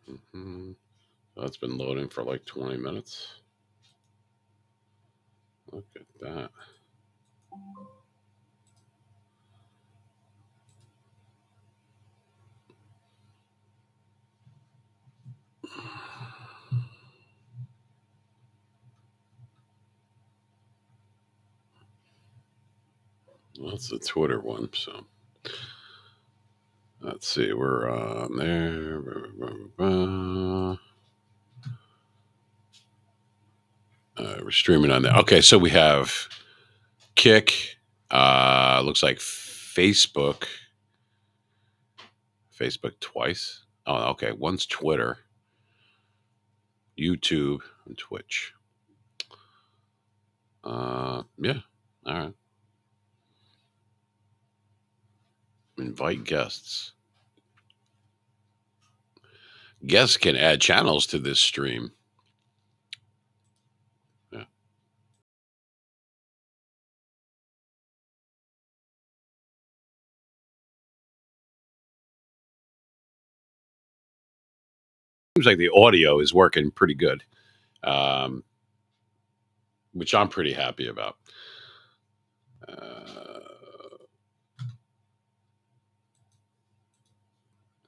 Mhm. That's been loading for like 20 minutes. Look at that. That's the Twitter one. So let's see. We're on there. We're streaming on there. Okay, so we have Kick. Looks like Facebook. Facebook twice. Oh, okay. One's Twitter, YouTube, and Twitch. Yeah. All right. Invite guests. Guests can add channels to this stream. Yeah. Seems like the audio is working pretty good, um, which I'm pretty happy about. Uh,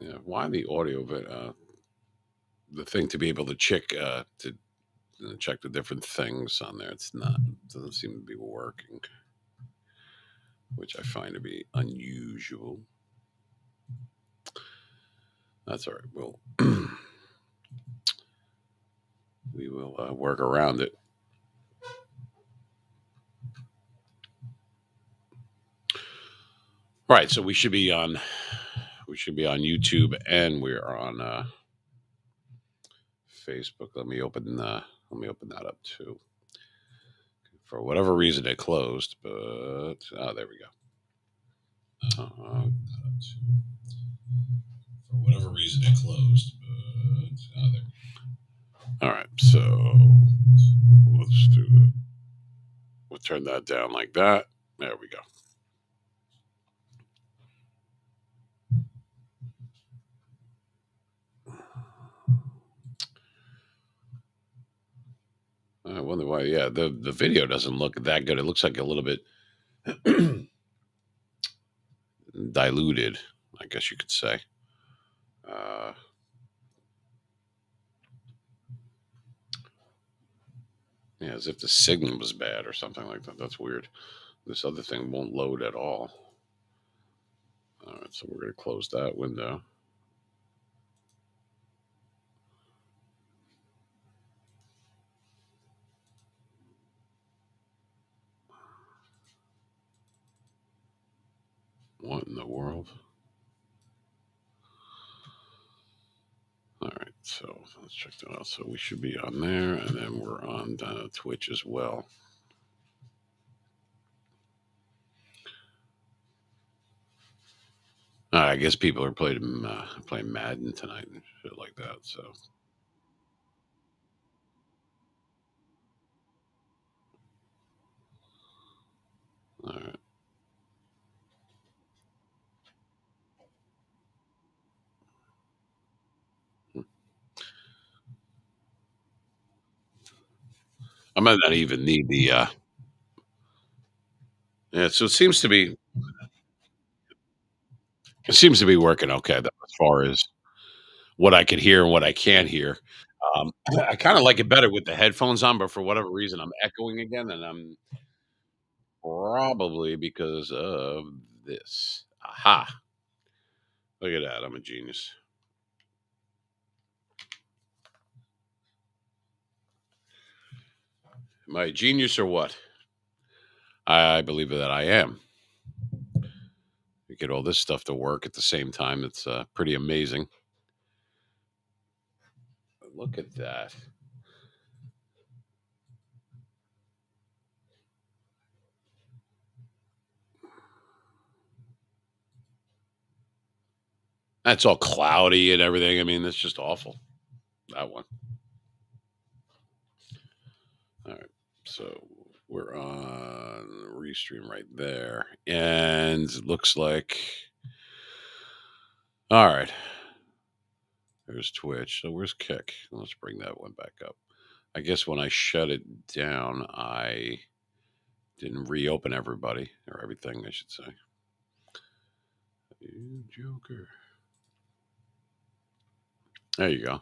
yeah, why the audio? But the thing to be able to check the different things on there. It's not. It doesn't seem to be working, which I find to be unusual. That's all right. Well, we will work around it. All right. So we should be on. We should be on YouTube, and we are on Facebook. Let me open that up too. For whatever reason, it closed, but there we go. For whatever reason, it closed, but there. All right, so let's do it. We'll turn that down like that. There we go. I wonder why. Yeah, the video doesn't look that good. It looks like a little bit diluted, I guess you could say. Uh, yeah, as if the signal was bad or something like that. That's weird. This other thing won't load at all. All right, so we're going to close that window. What in the world? All right, so let's check that out. So we should be on there, and then we're on Twitch as well. I guess people are playing Madden tonight and shit like that. So all right. I might not even need the. Yeah, so it seems to be working okay though, as far as what I can hear and what I can't hear. I kind of like it better with the headphones on, but for whatever reason, I'm echoing again, and I'm probably because of this. Aha! Look at that. I'm a genius. Am I a genius or what? I believe that I am. You get all this stuff to work at the same time. It's pretty amazing. Look at that. That's all cloudy and everything. I mean, that's just awful. That one. All right. So we're on restream right there. And it looks like, all right. There's Twitch. So where's Kick? Let's bring that one back up. I guess when I shut it down, I didn't reopen everybody or everything, I should say. You Joker. There you go.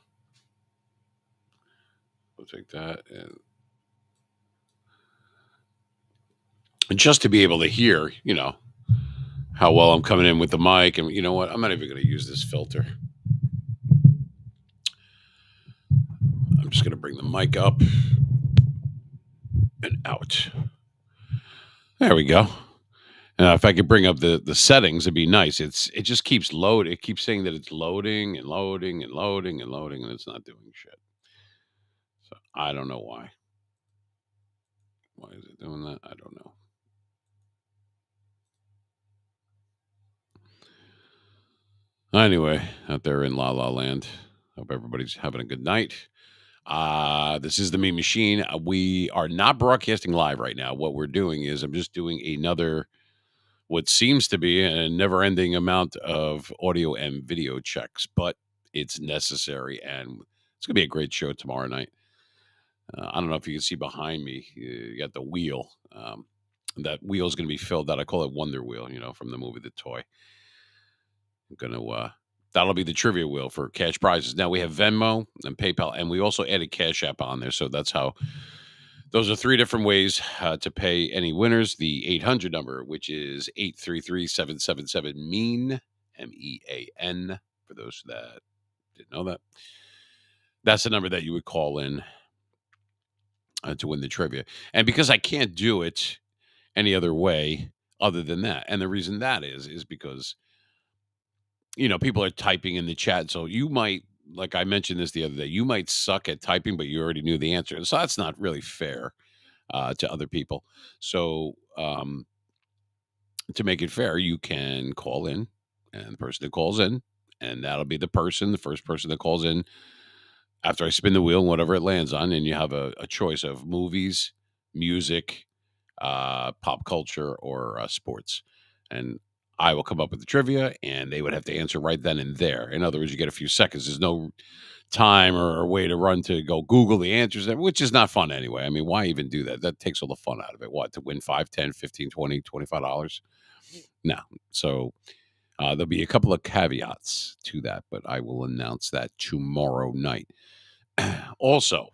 We'll take that and just to be able to hear, how well I'm coming in with the mic. And you know what? I'm not even going to use this filter. I'm just going to bring the mic up and out. There we go. If I could bring up the settings, it'd be nice. It just keeps loading. It keeps saying that it's loading and loading and loading and loading, and it's not doing shit. So I don't know why. Why is it doing that? I don't know. Anyway, out there in La La Land, hope everybody's having a good night. This is the Mean Machine. We are not broadcasting live right now. What we're doing is I'm just doing another, what seems to be a never ending amount of audio and video checks, but it's necessary. And it's going to be a great show tomorrow night. I don't know if you can see behind me, you got the wheel. That wheel is going to be filled out. I call it Wonder Wheel, from the movie The Toy. I'm going to, that'll be the trivia wheel for cash prizes. Now we have Venmo and PayPal, and we also added Cash App on there. So that's how, those are three different ways to pay any winners. The 800 number, which is 833-777-MEAN, MEAN, for those that didn't know that. That's the number that you would call in to win the trivia. And because I can't do it any other way other than that, and the reason that is because people are typing in the chat. So you might, like I mentioned this the other day, you might suck at typing, but you already knew the answer. So that's not really fair to other people. So to make it fair, you can call in, and the person that calls in, and that'll be the first person that calls in after I spin the wheel, whatever it lands on, and you have a choice of movies, music, pop culture, or sports. And I will come up with the trivia, and they would have to answer right then and there. In other words, you get a few seconds. There's no time or way to run to go Google the answers, which is not fun anyway. I mean, why even do that? That takes all the fun out of it. What, to win 5, 10, 15, 20, $25? No. So there'll be a couple of caveats to that, but I will announce that tomorrow night. Also,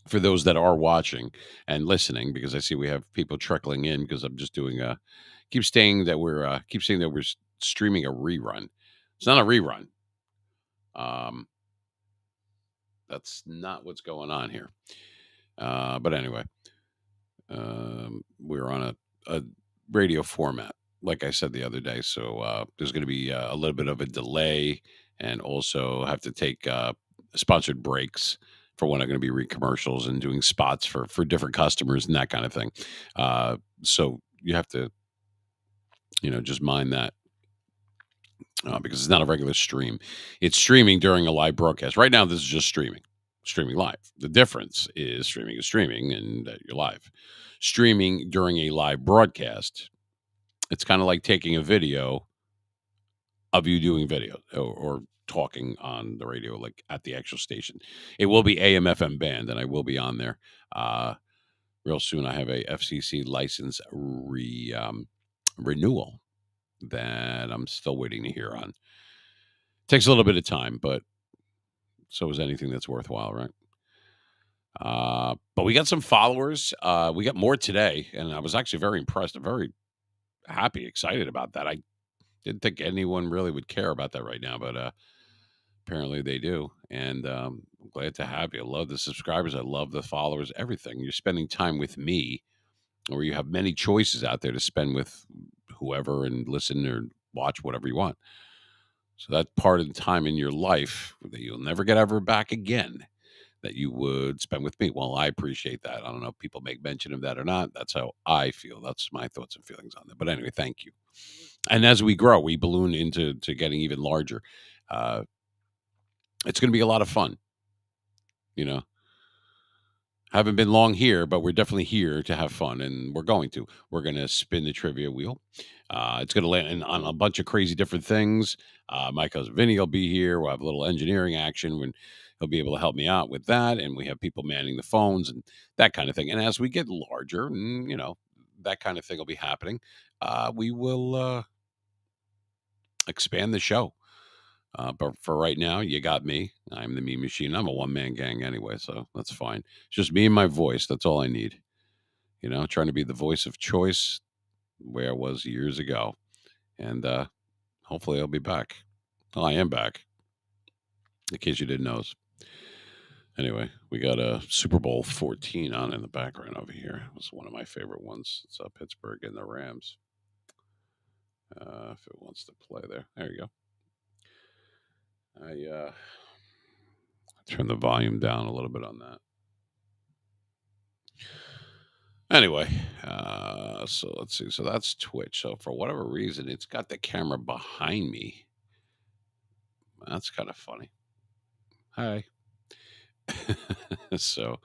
for those that are watching and listening, because I see we have people trickling in, because I'm just doing keep saying that we're streaming a rerun. It's not a rerun. That's not what's going on here. But anyway, we're on a radio format, like I said the other day. So there's going to be a little bit of a delay, and also have to take sponsored breaks for when I'm going to be reading commercials and doing spots for different customers and that kind of thing. So you have to, just mind that. Because it's not a regular stream. It's streaming during a live broadcast. Right now, this is just streaming live. The difference is streaming and you're live. Streaming during a live broadcast, it's kind of like taking a video of you doing video or talking on the radio, like at the actual station. It will be AM FM band, and I will be on there real soon. I have a FCC license renewal that I'm still waiting to hear on. Takes a little bit of time, but so is anything that's worthwhile, right? But we got some followers. We got more today, and I was actually very impressed. I'm very happy, excited about that. I didn't think anyone really would care about that right now, but apparently they do. And I'm glad to have you. I love the subscribers. I love the followers, everything. You're spending time with me, or you have many choices out there to spend with whoever and listen or watch whatever you want. So that part of the time in your life that you'll never get ever back again, that you would spend with me. Well, I appreciate that. I don't know if people make mention of that or not. That's how I feel. That's my thoughts and feelings on that. But anyway, thank you. And as we grow, we balloon into getting even larger. It's going to be a lot of fun. You know, Haven't been long here, but we're definitely here to have fun, and we're going to. We're going to spin the trivia wheel. It's going to land on a bunch of crazy different things. My cousin Vinny will be here. We'll have a little engineering action when he'll be able to help me out with that, and we have people manning the phones and that kind of thing. And as we get larger, and that kind of thing will be happening. We will expand the show. But for right now, you got me. I'm the Mean Machine. I'm a one man gang anyway, so that's fine. It's just me and my voice. That's all I need. Trying to be the voice of choice where I was years ago. And hopefully I'll be back. Well, I am back, in case you didn't know. Anyway, we got a Super Bowl 14 on in the background over here. It was one of my favorite ones. It's Pittsburgh and the Rams. If it wants to play there. There you go. I turn the volume down a little bit on that. Anyway, so let's see. So that's Twitch. So for whatever reason, it's got the camera behind me. That's kind of funny. Hi. So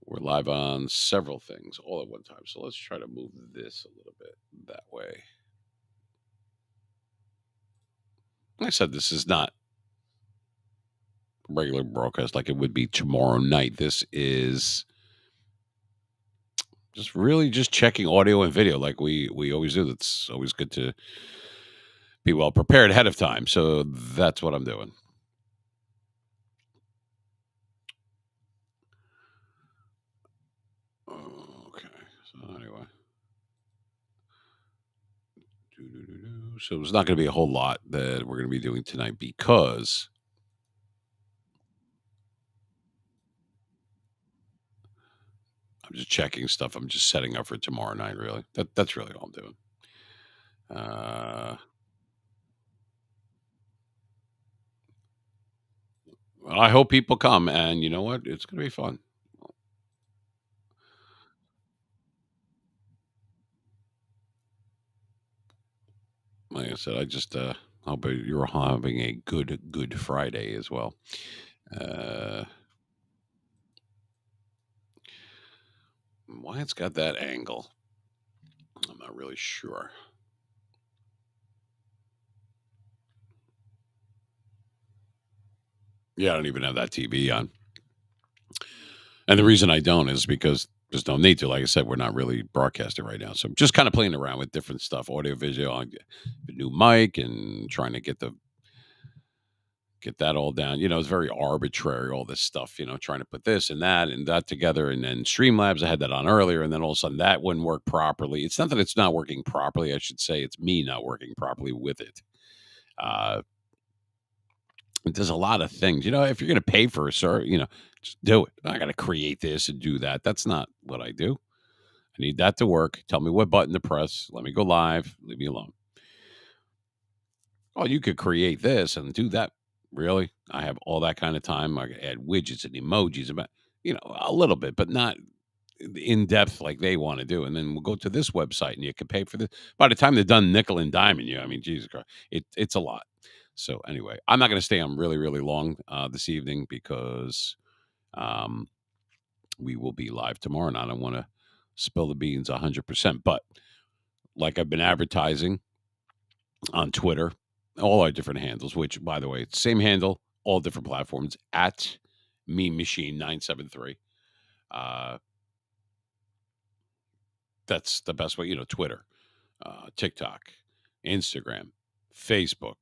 we're live on several things all at one time. So let's try to move this a little bit that way. Like I said, this is not regular broadcast like it would be tomorrow night. This is just checking audio and video like we always do. That's always good to be well prepared ahead of time. So that's what I'm doing. Okay. So anyway. So there's not going to be a whole lot that we're going to be doing tonight because I'm just checking stuff. I'm just setting up for tomorrow night. Really, that's really all I'm doing. Uh, well, I hope people come, and you know what? It's going to be fun. Like I said, I just hope you're having a good Friday as well. Uh, why it's got that angle? I'm not really sure. Yeah, I don't even have that TV on. And the reason I don't is because there's no need to. Like I said, we're not really broadcasting right now. So I'm just kind of playing around with different stuff, audio, visual, a new mic and trying to get that all down. It's very arbitrary, all this stuff, trying to put this and that together. And then Streamlabs, I had that on earlier, and then all of a sudden that wouldn't work properly. It's not that it's not working properly, I should say. It's me not working properly with it. Uh, there's a lot of things. If you're going to pay for a service, just do it. I got to create this and do that. That's not what I do. I need that to work. Tell me what button to press. Let me go live. Leave me alone. Oh, you could create this and do that. Really? I have all that kind of time. I could add widgets and emojis about, a little bit, but not in depth like they want to do. And then we'll go to this website and you can pay for this. By the time they're done nickel and diming you, I mean, Jesus Christ, it's a lot. So anyway, I'm not going to stay on really, really long this evening because um, we will be live tomorrow, and I don't want to spill the beans 100%. But like I've been advertising on Twitter, all our different handles, which, by the way, same handle, all different platforms at Meme Machine 973. Uh, that's the best way, Twitter, TikTok, Instagram, Facebook,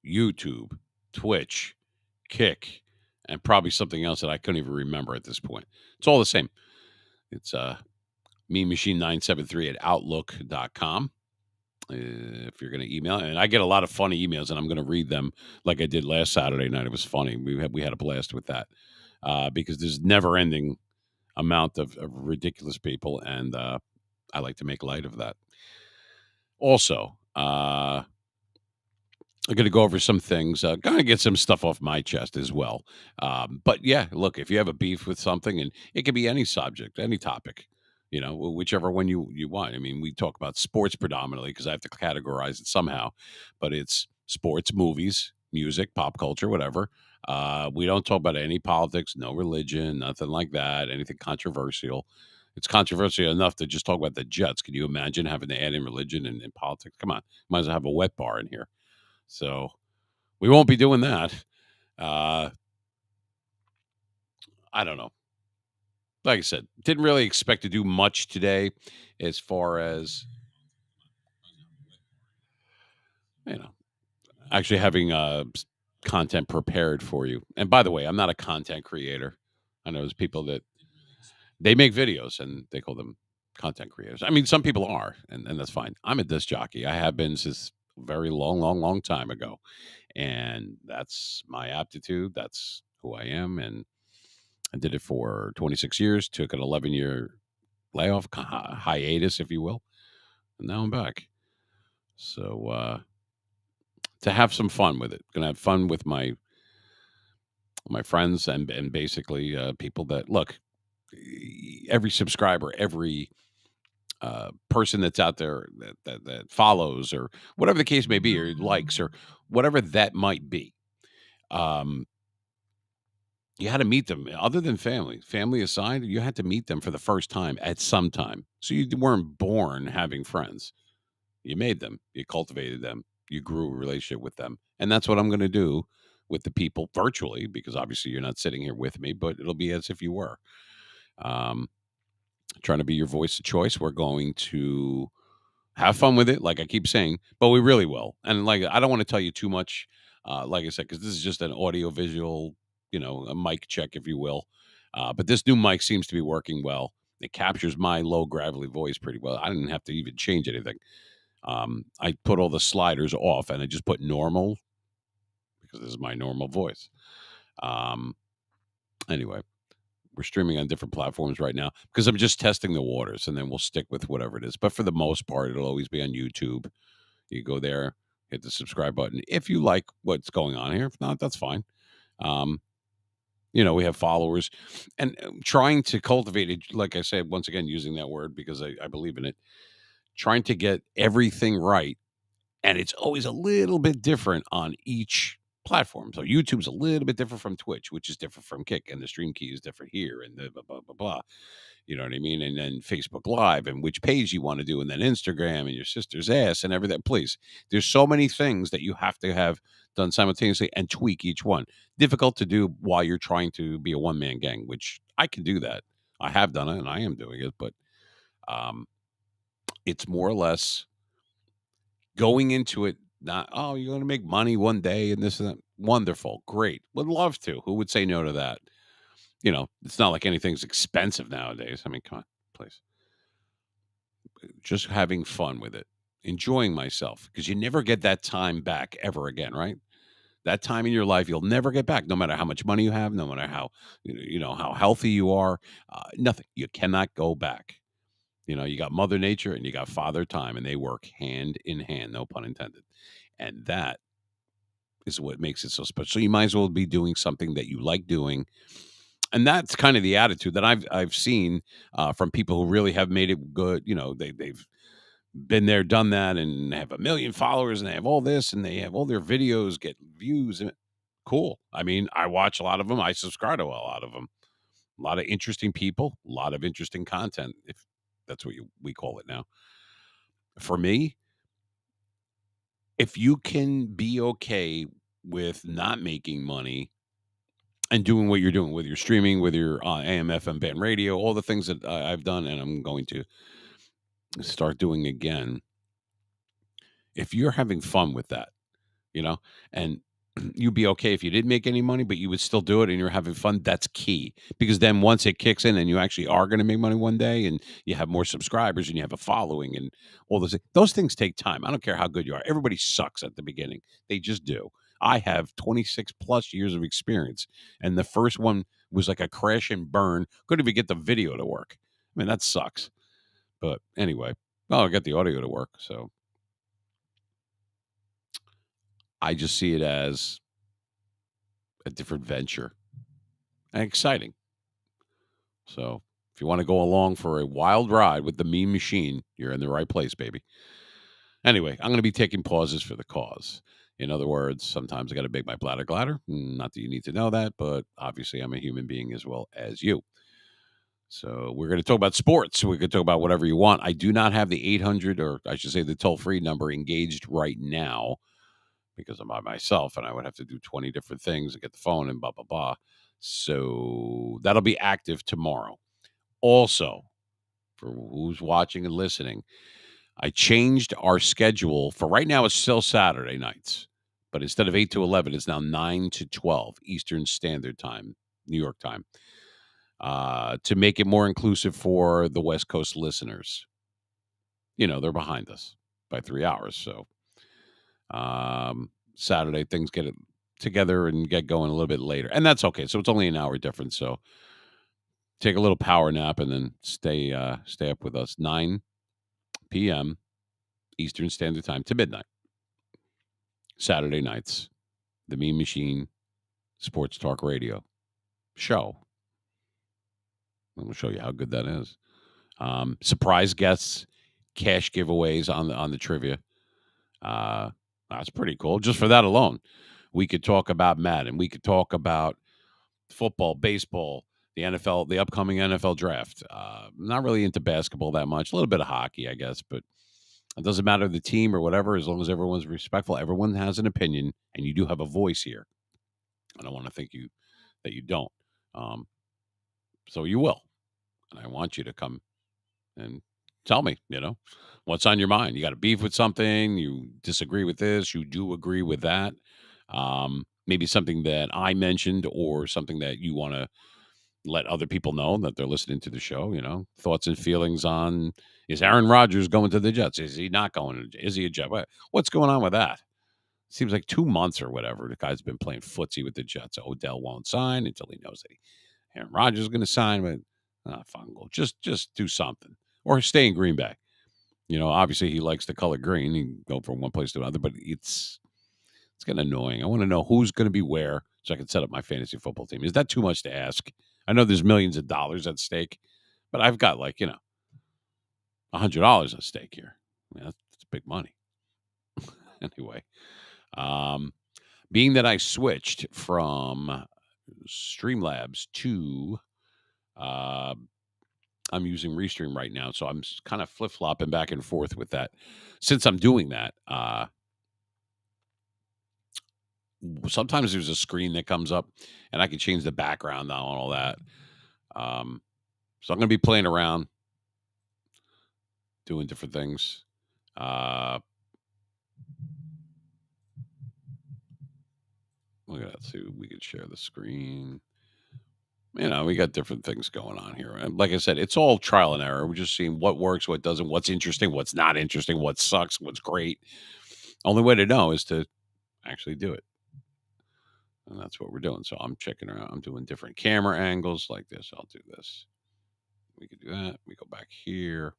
YouTube, Twitch, Kick, and probably something else that I couldn't even remember at this point. It's all the same. It's Meme Machine 973 at outlook.com. If you're going to email, and I get a lot of funny emails, and I'm going to read them like I did last Saturday night. It was funny. We had a blast with that because there's never ending amount of ridiculous people, and I like to make light of that. Also, I'm going to go over some things, going to get some stuff off my chest as well. But yeah, look, if you have a beef with something, and it could be any subject, any topic, whichever one you want. I mean, we talk about sports predominantly because I have to categorize it somehow, but it's sports, movies, music, pop culture, whatever. We don't talk about any politics, no religion, nothing like that, anything controversial. It's controversial enough to just talk about the Jets. Can you imagine having to add in religion and politics? Come on, might as well have a wet bar in here. So we won't be doing that. Uh, I don't know. Like I said, didn't really expect to do much today as far as, you know, actually having content prepared for you. And by the way, I'm not a content creator. I know there's people that they make videos and they call them content creators. I mean, some people are, and that's fine. I'm a disc jockey. I have been since a very long, long, long time ago. And that's my aptitude. That's who I am. And I did it for 26 years, took an 11-year layoff, hiatus, if you will. And now I'm back. So to have some fun with it, gonna have fun with my friends and basically people that look. Every subscriber, every person that's out there that follows or whatever the case may be, or likes or whatever that might be. Um, you had to meet them. Other than family aside, you had to meet them for the first time at some time. So you weren't born having friends. You made them, you cultivated them, you grew a relationship with them. And that's what I'm going to do with the people virtually, because obviously you're not sitting here with me, but it'll be as if you were. Um, Trying to be your voice of choice. We're going to have fun with it, like I keep saying, but we really will. And like, I don't want to tell you too much, like I said, because this is just an audio visual, a mic check, if you will. But this new mic seems to be working well. It captures my low gravelly voice pretty well. I didn't have to even change anything. I put all the sliders off and I just put normal because this is my normal voice. Um, anyway, we're streaming on different platforms right now because I'm just testing the waters and then we'll stick with whatever it is. But for the most part, it'll always be on YouTube. You go there, hit the subscribe button if you like what's going on here. If not, that's fine. Um, we have followers and trying to cultivate it, like I said, once again, using that word because I believe in it, trying to get everything right. And it's always a little bit different on each platform. So YouTube's a little bit different from Twitch, which is different from Kick, and the stream key is different here, and the blah blah blah blah. You know what I mean? And then Facebook Live, and which page you want to do, and then Instagram, and your sister's ass, and everything. Please, there's so many things that you have to have done simultaneously and tweak each one. Difficult to do while you're trying to be a one man gang, which I can do that. I have done it, and I am doing it, but um, it's more or less going into it, not, "Oh, you're gonna make money one day and this and that." Wonderful, great. Would love to. Who would say no to that? It's not like anything's expensive nowadays. I mean, come on, please. Just having fun with it, enjoying myself, because you never get that time back ever again, right? That time in your life you'll never get back, no matter how much money you have, no matter how how healthy you are. Nothing. You cannot go back. You got Mother Nature and you got Father Time, and they work hand in hand, no pun intended. And that is what makes it so special. So you might as well be doing something that you like doing. And that's kind of the attitude that I've seen from people who really have made it good. They've been there, done that, and have a million followers, and they have all this, and they have all their videos get views. And cool. I mean, I watch a lot of them. I subscribe to a lot of them. A lot of interesting people, a lot of interesting content, if that's what we call it now. For me, if you can be okay with not making money and doing what you're doing with your streaming, with your AM, FM band radio, all the things that I've done and I'm going to start doing again. If you're having fun with that, you know, and you'd be okay if you didn't make any money, but you would still do it and you're having fun. That's key because then once it kicks in and you actually are going to make money one day and you have more subscribers and you have a following and all those things take time. I don't care how good you are. Everybody sucks at the beginning. They just do. I have 26 plus years of experience, and the first one was like a crash and burn. Couldn't even get the video to work. I mean, that sucks. But anyway, well, I got the audio to work. So I just see it as a different venture and exciting. So if you want to go along for a wild ride with the Mean Machine, you're in the right place, baby. Anyway, I'm going to be taking pauses for the cause. In other words, sometimes I got to make my bladder gladder. Not that you need to know that, but obviously I'm a human being as well as you. So we're going to talk about sports. We could talk about whatever you want. I do not have the 800, or I should say the toll free number, engaged right now because I'm by myself and I would have to do 20 different things and get the phone and blah, blah, blah. So that'll be active tomorrow. Also, for who's watching and listening, I changed our schedule. For right now, it's still Saturday nights, but instead of 8 to 11, it's now 9 to 12 Eastern Standard Time, New York time, to make it more inclusive for the West Coast listeners. They're behind us by 3 hours. So Saturday, things get it together and get going a little bit later. And that's okay. So it's only an hour difference. So take a little power nap and then stay up with us 9 p.m. Eastern Standard Time to midnight. Saturday nights, the Mean Machine Sports Talk Radio show. I'm going to show you how good that is. Surprise guests, cash giveaways on the trivia. That's pretty cool. Just for that alone, we could talk about Madden. We could talk about football, baseball, the NFL, the upcoming NFL draft. Not really into basketball that much. A little bit of hockey, I guess, but it doesn't matter the team or whatever, as long as everyone's respectful. Everyone has an opinion, and you do have a voice here. I don't want to think that you don't. Um, so you will, and I want you to come and tell me, what's on your mind. You got a beef with something, you disagree with this, you do agree with that. Maybe something that I mentioned or something that you want to let other people know that they're listening to the show, thoughts and feelings on, is Aaron Rodgers going to the Jets? Is he not going? Is he a Jet? What's going on with that? Seems like 2 months or whatever. The guy's been playing footsie with the Jets. Odell won't sign until he knows that Aaron Rodgers is going to sign. But fine, well, just do something or stay in Green Bay. Obviously he likes the color green. He can go from one place to another, but it's getting annoying. I want to know who's going to be where so I can set up my fantasy football team. Is that too much to ask? I know there's millions of dollars at stake, but I've got $100 at stake here. That's big money. Anyway, being that I switched from Streamlabs to uh, I'm using Restream right now, so I'm kind of flip flopping back and forth with that. Since I'm doing that, sometimes there's a screen that comes up, and I can change the background now and all that. So I'm going to be playing around, doing different things. Look at that. See, we could share the screen. We got different things going on here. And like I said, it's all trial and error. We're just seeing what works, what doesn't, what's interesting, what's not interesting, what sucks, what's great. Only way to know is to actually do it. And that's what we're doing. So I'm checking around. I'm doing different camera angles like this. I'll do this. We could do that. We go back here.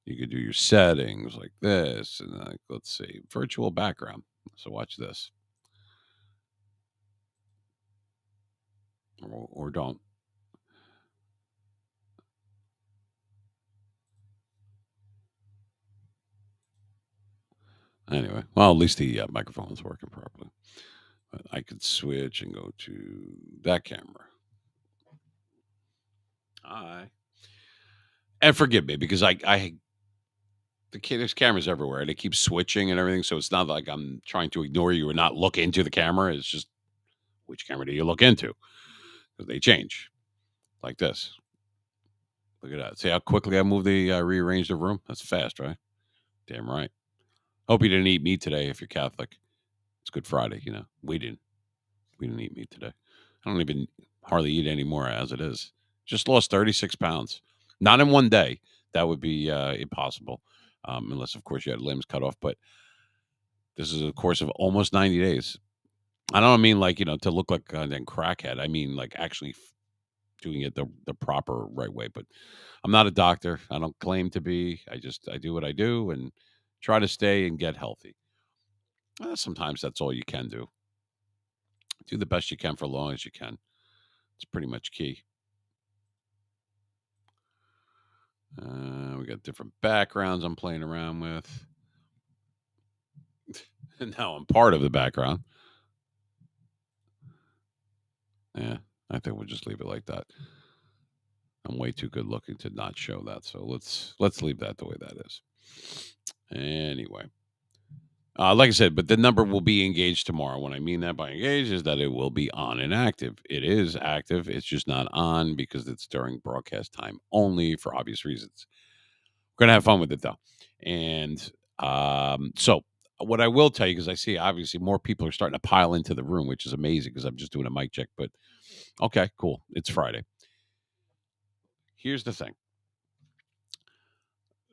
You could do your settings like this. And let's see, virtual background. So watch this. Or don't. Anyway, well, at least the microphone is working properly. But I could switch and go to that camera. Hi. And forgive me because there's cameras everywhere and it keeps switching and everything. So it's not like I'm trying to ignore you or not look into the camera. It's just which camera do you look into? Because they change like this. Look at that. See how quickly I moved rearranged the room? That's fast, right? Damn right. Hope you didn't eat meat today if you're Catholic. It's Good Friday, We didn't eat meat today. I don't even hardly eat anymore as it is. Just lost 36 pounds. Not in one day. That would be impossible. Unless, of course, you had limbs cut off. But this is a course of almost 90 days. I don't mean like, to look like a goddamn crackhead. I mean like actually doing it the proper right way. But I'm not a doctor. I don't claim to be. I do what I do and try to stay and get healthy. Sometimes that's all you can do. Do the best you can for as long as you can. It's pretty much key. We got different backgrounds I'm playing around with. Now I'm part of the background. Yeah, I think we'll just leave it like that. I'm way too good looking to not show that, so let's leave that the way that is. Anyway, like I said, but the number will be engaged tomorrow. What I mean that by engaged is that it will be on and active. It is active. It's just not on because it's during broadcast time only for obvious reasons. We're gonna have fun with it though, and so what I will tell you, because I see obviously more people are starting to pile into the room, which is amazing because I'm just doing a mic check. But okay, cool. It's Friday. Here's the thing: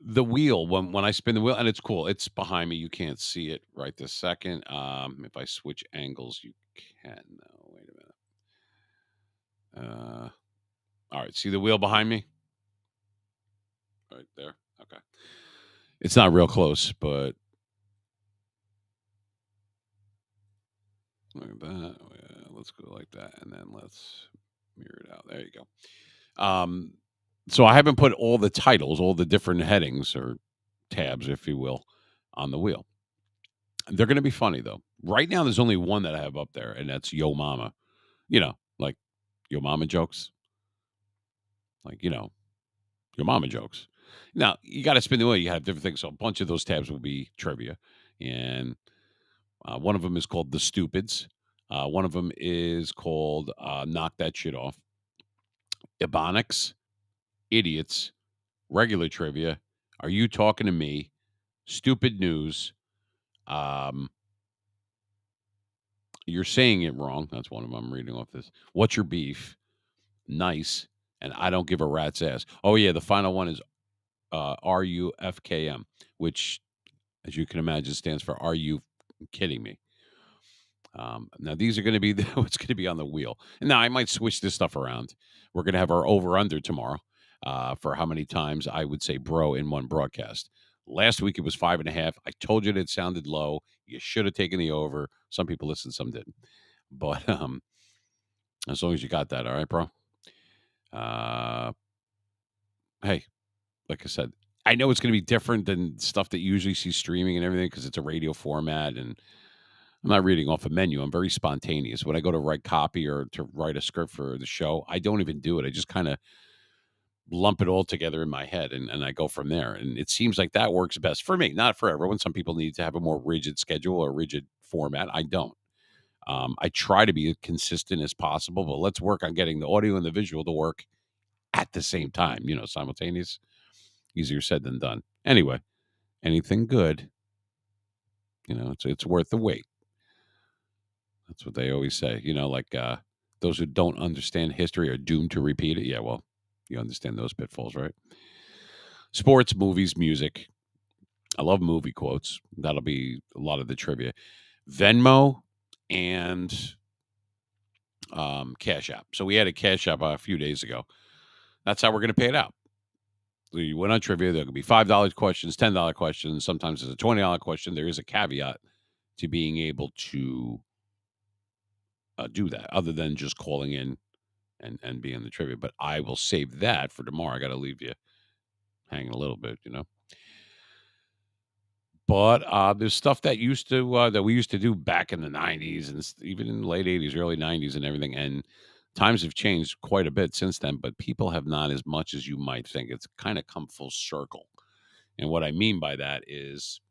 the wheel when I spin the wheel, and it's cool. It's behind me. You can't see it right this second. If I switch angles, you can. No, wait a minute. All right. See the wheel behind me? Right there. Okay. It's not real close, but look at that. Yeah, let's go like that, and then let's mirror it out. There you go. So I haven't put all the titles, all the different headings or tabs, if you will, on the wheel. They're going to be funny though. Right now, there's only one that I have up there, and that's Yo Mama. Like Yo Mama jokes, like Your Mama jokes. Now you got to spin the wheel. You have different things. So a bunch of those tabs will be trivia, and one of them is called the Stupids. One of them is called Knock That Shit Off. Ebonics, Idiots, Regular Trivia. Are you talking to me? Stupid News. Um, you're saying it wrong. That's one of them. I'm reading off this. What's your beef? Nice. And I don't give a rat's ass. Oh yeah, the final one is RUFKM, which, as you can imagine, stands for "Are you kidding me?" Now these are going to be what's going to be on the wheel. And now I might switch this stuff around. We're going to have our over under tomorrow for how many times I would say "bro" in one broadcast. Last week it was 5.5. I told you that it sounded low. You should have taken the over. Some people listened, some didn't. But as long as you got that, all right, bro. Uh, hey, like I said, I know it's going to be different than stuff that you usually see streaming and everything because it's a radio format, and I'm not reading off a menu. I'm very spontaneous. When I go to write copy or to write a script for the show, I don't even do it. I just kind of lump it all together in my head and I go from there. And it seems like that works best for me, not for everyone. Some people need to have a more rigid schedule or rigid format. I don't. I try to be as consistent as possible, but let's work on getting the audio and the visual to work at the same time, simultaneous. Easier said than done. Anyway, anything good, it's worth the wait. That's what they always say. Like those who don't understand history are doomed to repeat it. Yeah, well, you understand those pitfalls, right? Sports, movies, music. I love movie quotes. That'll be a lot of the trivia. Venmo and Cash App. So we had a Cash App a few days ago. That's how we're going to pay it out. So you went on trivia. There could be $5 questions, $10 questions. Sometimes there's a $20 question. There is a caveat to being able to do that, other than just calling in and being the trivia. But I will save that for tomorrow. I got to leave you hanging a little bit. But there's stuff that we used to do back in the '90s and even in the late '80s, early '90s, and everything. And times have changed quite a bit since then. But people have not as much as you might think. It's kind of come full circle. And what I mean by that is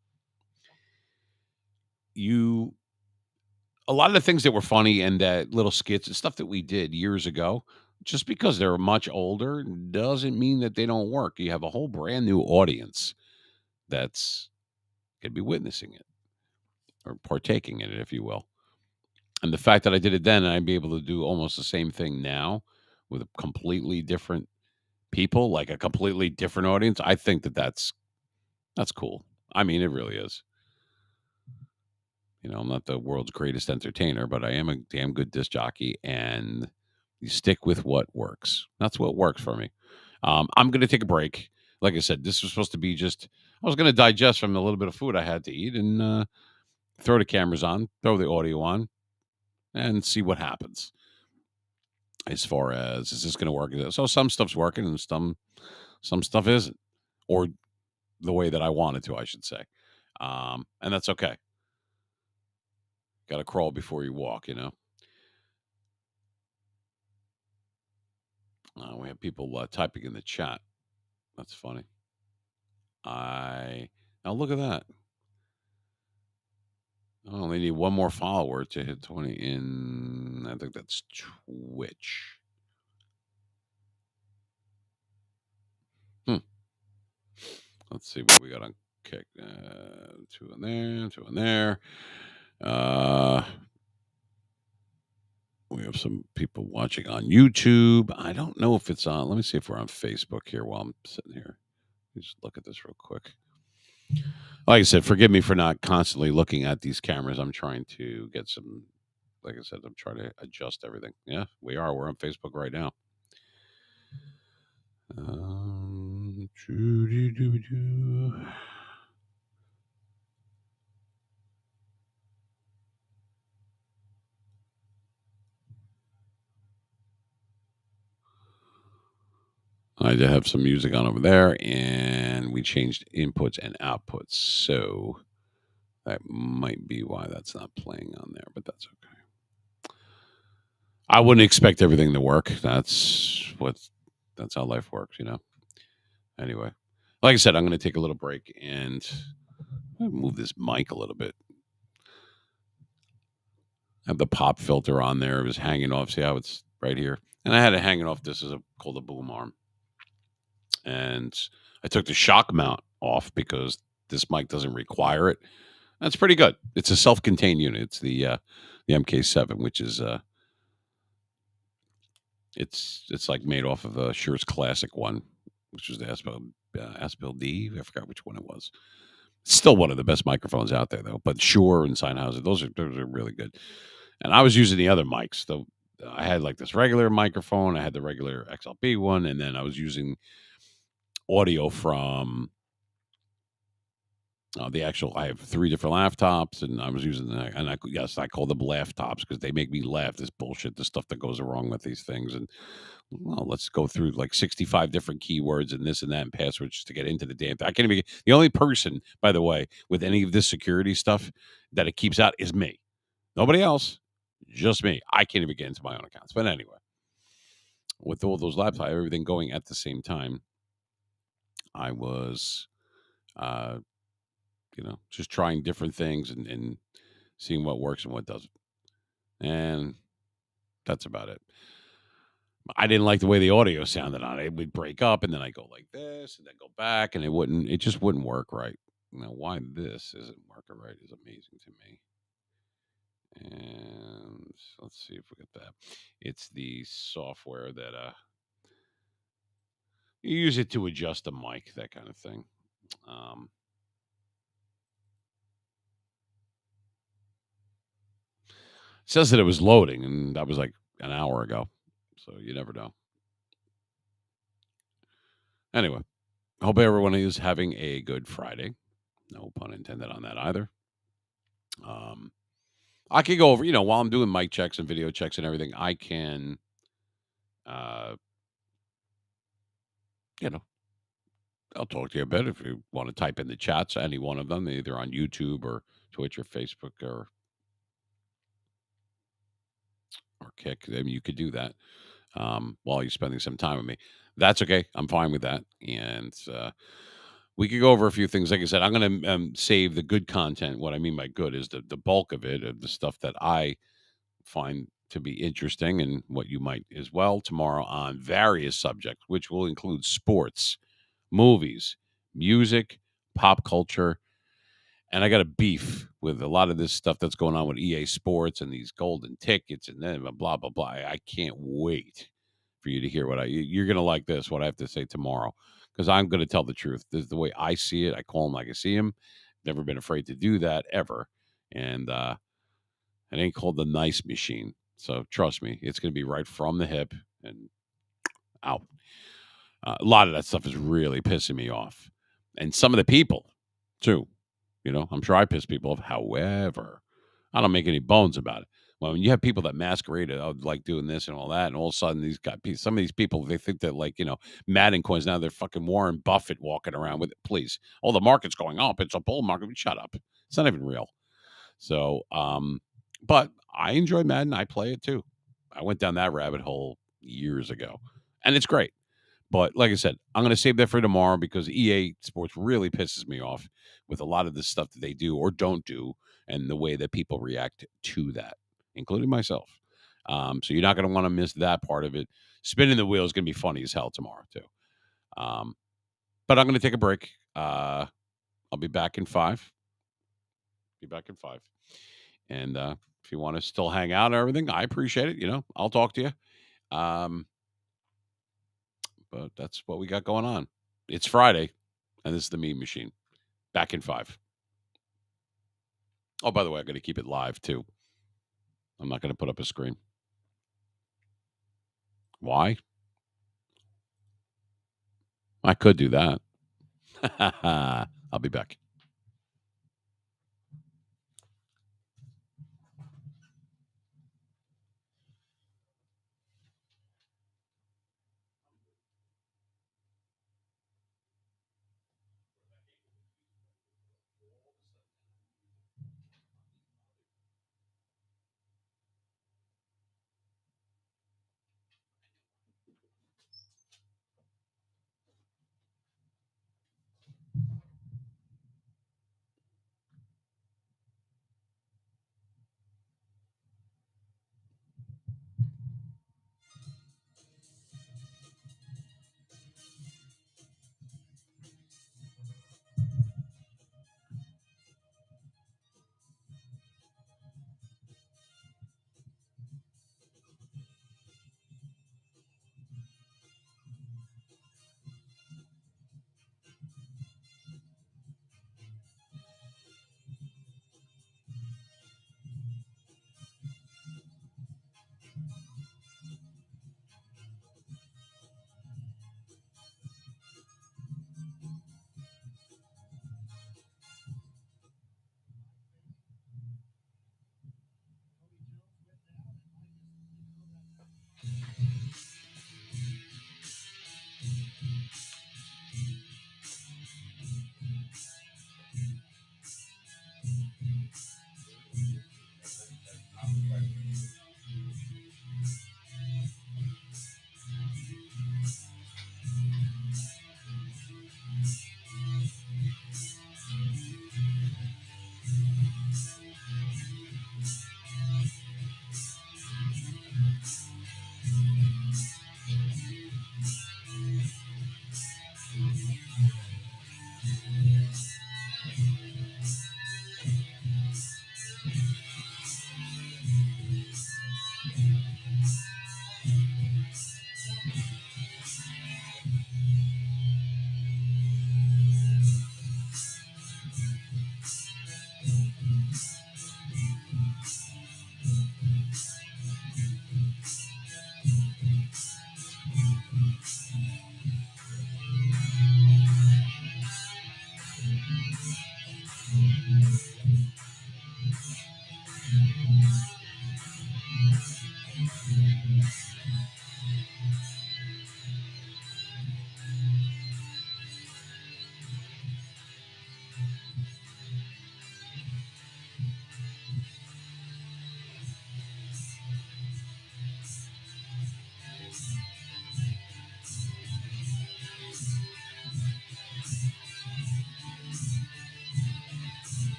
you a lot of the things that were funny and that little skits and stuff that we did years ago, just because they're much older doesn't mean that they don't work. You have a whole brand new audience that's could be witnessing it or partaking in it, if you will. And the fact that I did it then and I'd be able to do almost the same thing now with a completely different people, like a completely different audience, I think that's cool. I mean, it really is. I'm not the world's greatest entertainer, but I am a damn good disc jockey, and you stick with what works. That's what works for me. I'm going to take a break. Like I said, this was supposed to be I was going to digest from the little bit of food I had to eat and throw the cameras on, throw the audio on, and see what happens. As far as, is this going to work? So some stuff's working and some stuff isn't, or the way that I wanted to, I should say. And that's okay. Got to crawl before you walk, you know. We have people typing in the chat. That's funny. Now look at that. I only need one more follower to hit 20 in. I think that's Twitch. Hmm. Let's see what we got on Kick. Two in there, two in there. We have some people watching on YouTube. I don't know if it's on. Let me see if we're on Facebook here while I'm sitting here. Let me just look at this real quick. Like I said, forgive me for not constantly looking at these cameras. I'm trying to get some. Like I said, I'm trying to adjust everything. Yeah, we are. We're on Facebook right now. Doo-doo-doo-doo. I did have some music on over there, and we changed inputs and outputs. So that might be why that's not playing on there, but that's okay. I wouldn't expect everything to work. That's how life works, you know. Anyway, like I said, I'm going to take a little break and move this mic a little bit. Have the pop filter on there. It was hanging off. See how it's right here, and I had it hanging off. This is called a boom arm, and I took the shock mount off because this mic doesn't require it. That's pretty good. It's a self-contained unit. It's the MK7, which is it's like made off of a Shure's classic one, which was the Aspel D. I forgot which one it was. Still one of the best microphones out there though. But Shure and Sennheiser, those are really good. And I was using the other mics. Though I had like this regular microphone. I had the regular XLB one, and then I was using audio from the actual. I have three different laptops, and I was using yes, I call them laugh tops because they make me laugh. This bullshit, the stuff that goes wrong with these things, and well, let's go through like 65 different keywords and this and that and passwords just to get into the damn thing. I can't even. The only person, by the way, with any of this security stuff that it keeps out is me. Nobody else, just me. I can't even get into my own accounts. But anyway, with all those laptops, everything going at the same time, I was, uh, just trying different things and seeing what works and what doesn't. And that's about it. I didn't like the way the audio sounded on it. It would break up, and then I go like this, and then go back, and it just wouldn't work right. Now, why this isn't working right is amazing to me. And let's see if we get that. It's the software that you use it to adjust the mic, that kind of thing. Says that it was loading, and that was like an hour ago. So you never know. Anyway, I hope everyone is having a good Friday. No pun intended on that either. I could go over, while I'm doing mic checks and video checks and everything, I can, uh, you know, I'll talk to you a bit if you want to type in the chats, any one of them, either on YouTube or Twitch or Facebook or Kick. I mean, you could do that while you're spending some time with me. That's okay. I'm fine with that. And we could go over a few things. Like I said, I'm going to save the good content. What I mean by good is the bulk of it, of the stuff that I find to be interesting and what you might as well tomorrow on various subjects, which will include sports, movies, music, pop culture. And I got a beef with a lot of this stuff that's going on with EA Sports and these golden tickets and then blah, blah, blah. I can't wait for you to hear you're going to like this, what I have to say tomorrow, because I'm going to tell the truth. This is the way I see it. I call them like I see them. Never been afraid to do that ever. And it ain't called the nice machine. So trust me, it's going to be right from the hip and out. A lot of that stuff is really pissing me off. And some of the people, too. I'm sure I piss people off. However, I don't make any bones about it. Well, when you have people that masquerade like doing this and all that, and all of a sudden some of these people, they think that Madden coins now they're fucking Warren Buffett walking around with it. Please, the market's going up. It's a bull market. Shut up. It's not even real. So But I enjoy Madden. I play it too. I went down that rabbit hole years ago, and it's great. But like I said, I'm going to save that for tomorrow because EA Sports really pisses me off with a lot of the stuff that they do or don't do and the way that people react to that, including myself. So you're not going to want to miss that part of it. Spinning the wheel is going to be funny as hell tomorrow, too. Um, but I'm going to take a break. I'll be back in 5. Be back in 5. And if you want to still hang out and everything, I appreciate it. I'll talk to you. But that's what we got going on. It's Friday, and this is the Meme Machine. Back in 5. Oh, by the way, I'm going to keep it live too. I'm not going to put up a screen. Why? I could do that. I'll be back.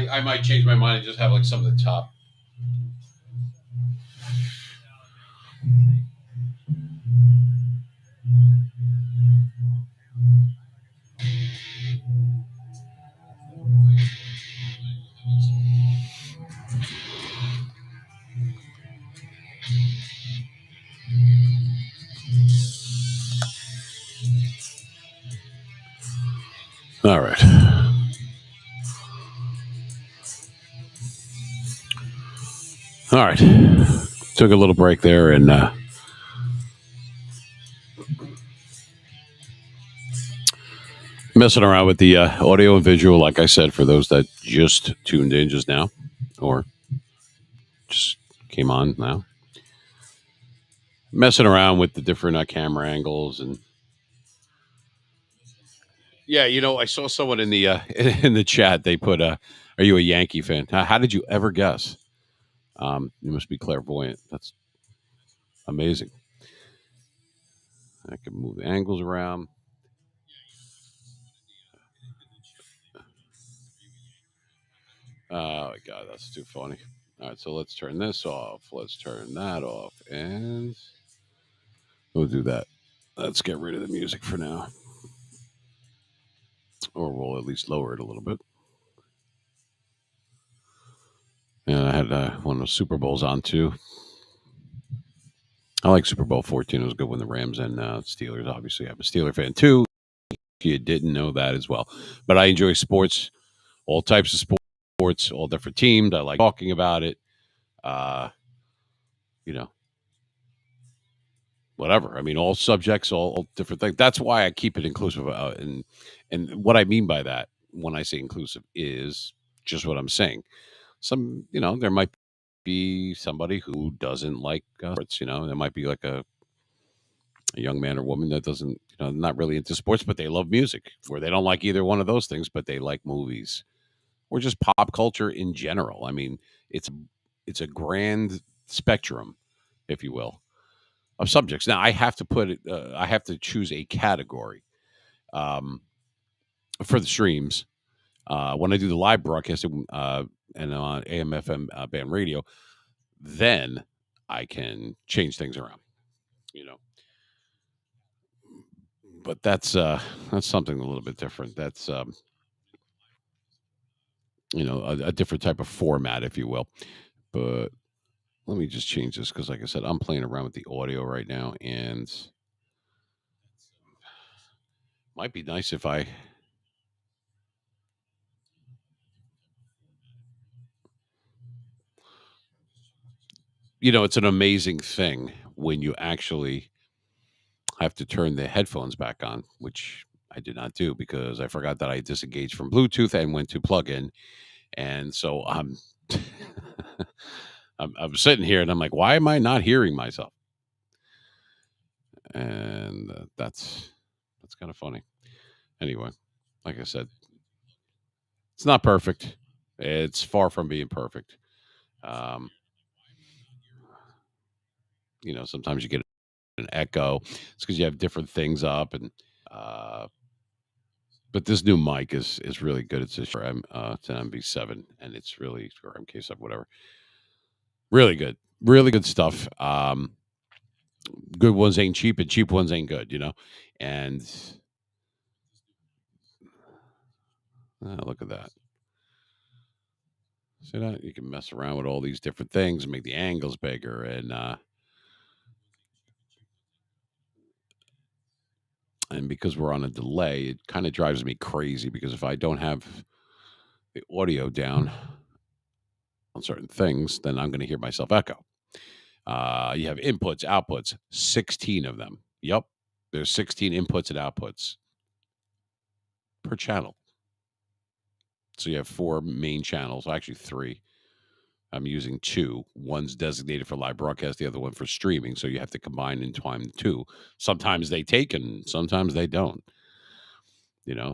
I might change my mind and just have like some of the top. All right. All right. Took a little break there and messing around with the audio and visual, like I said, for those that just tuned in just now or just came on now. Messing around with the different camera angles and yeah, I saw someone in the in the chat. They put, "Are you a Yankee fan? How did you ever guess? You must be clairvoyant. That's amazing. I can move the angles around. Oh my god, that's too funny. All right, so let's turn this off. Let's turn that off, and we'll do that. Let's get rid of the music for now, or we'll at least lower it a little bit. And I had one of the Super Bowls on too. I like Super Bowl 14. It was good when the Rams and Steelers. Obviously, I'm a Steeler fan too. You didn't know that as well, but I enjoy sports, all types of sports, all different teams. I like talking about it. Uh, you know, whatever. I mean, all subjects, all different things. That's why I keep it inclusive. And what I mean by that, when I say inclusive, is just what I'm saying. There might be somebody who doesn't like sports. There might be like a young man or woman that doesn't, not really into sports, but they love music, or they don't like either one of those things, but they like movies or just pop culture in general. I mean, it's it's a grand spectrum, if you will, of subjects. Now, I have to put it. I have to choose a category um, for the streams when I do the live broadcasting and on AM/FM band radio. Then I can change things around. You know, but that's something a little bit different. That's a different type of format, if you will. But let me just change this because, like I said, I'm playing around with the audio right now, and might be nice if it's an amazing thing when you actually have to turn the headphones back on, which I did not do because I forgot that I disengaged from Bluetooth and went to plug in. And so I'm sitting here and I'm like, why am I not hearing myself? And that's kind of funny. Anyway, like I said, it's not perfect. It's far from being perfect. Um, sometimes you get an echo. It's because you have different things up, and uh, but this new mic is really good. It's a Shure it's an MV7, and it's really or MK7, whatever. Really good, really good stuff. Good ones ain't cheap, and cheap ones ain't good. And look at that. See that you can mess around with all these different things, make the angles bigger, and because we're on a delay, it kind of drives me crazy because if I don't have the audio down on certain things, then I'm going to hear myself echo. You have inputs, outputs, 16 of them. Yep. There's 16 inputs and outputs per channel. So you have four main channels, actually three. I'm using two. One's designated for live broadcast, the other one for streaming. So you have to combine and entwine the two. Sometimes they take and sometimes they don't.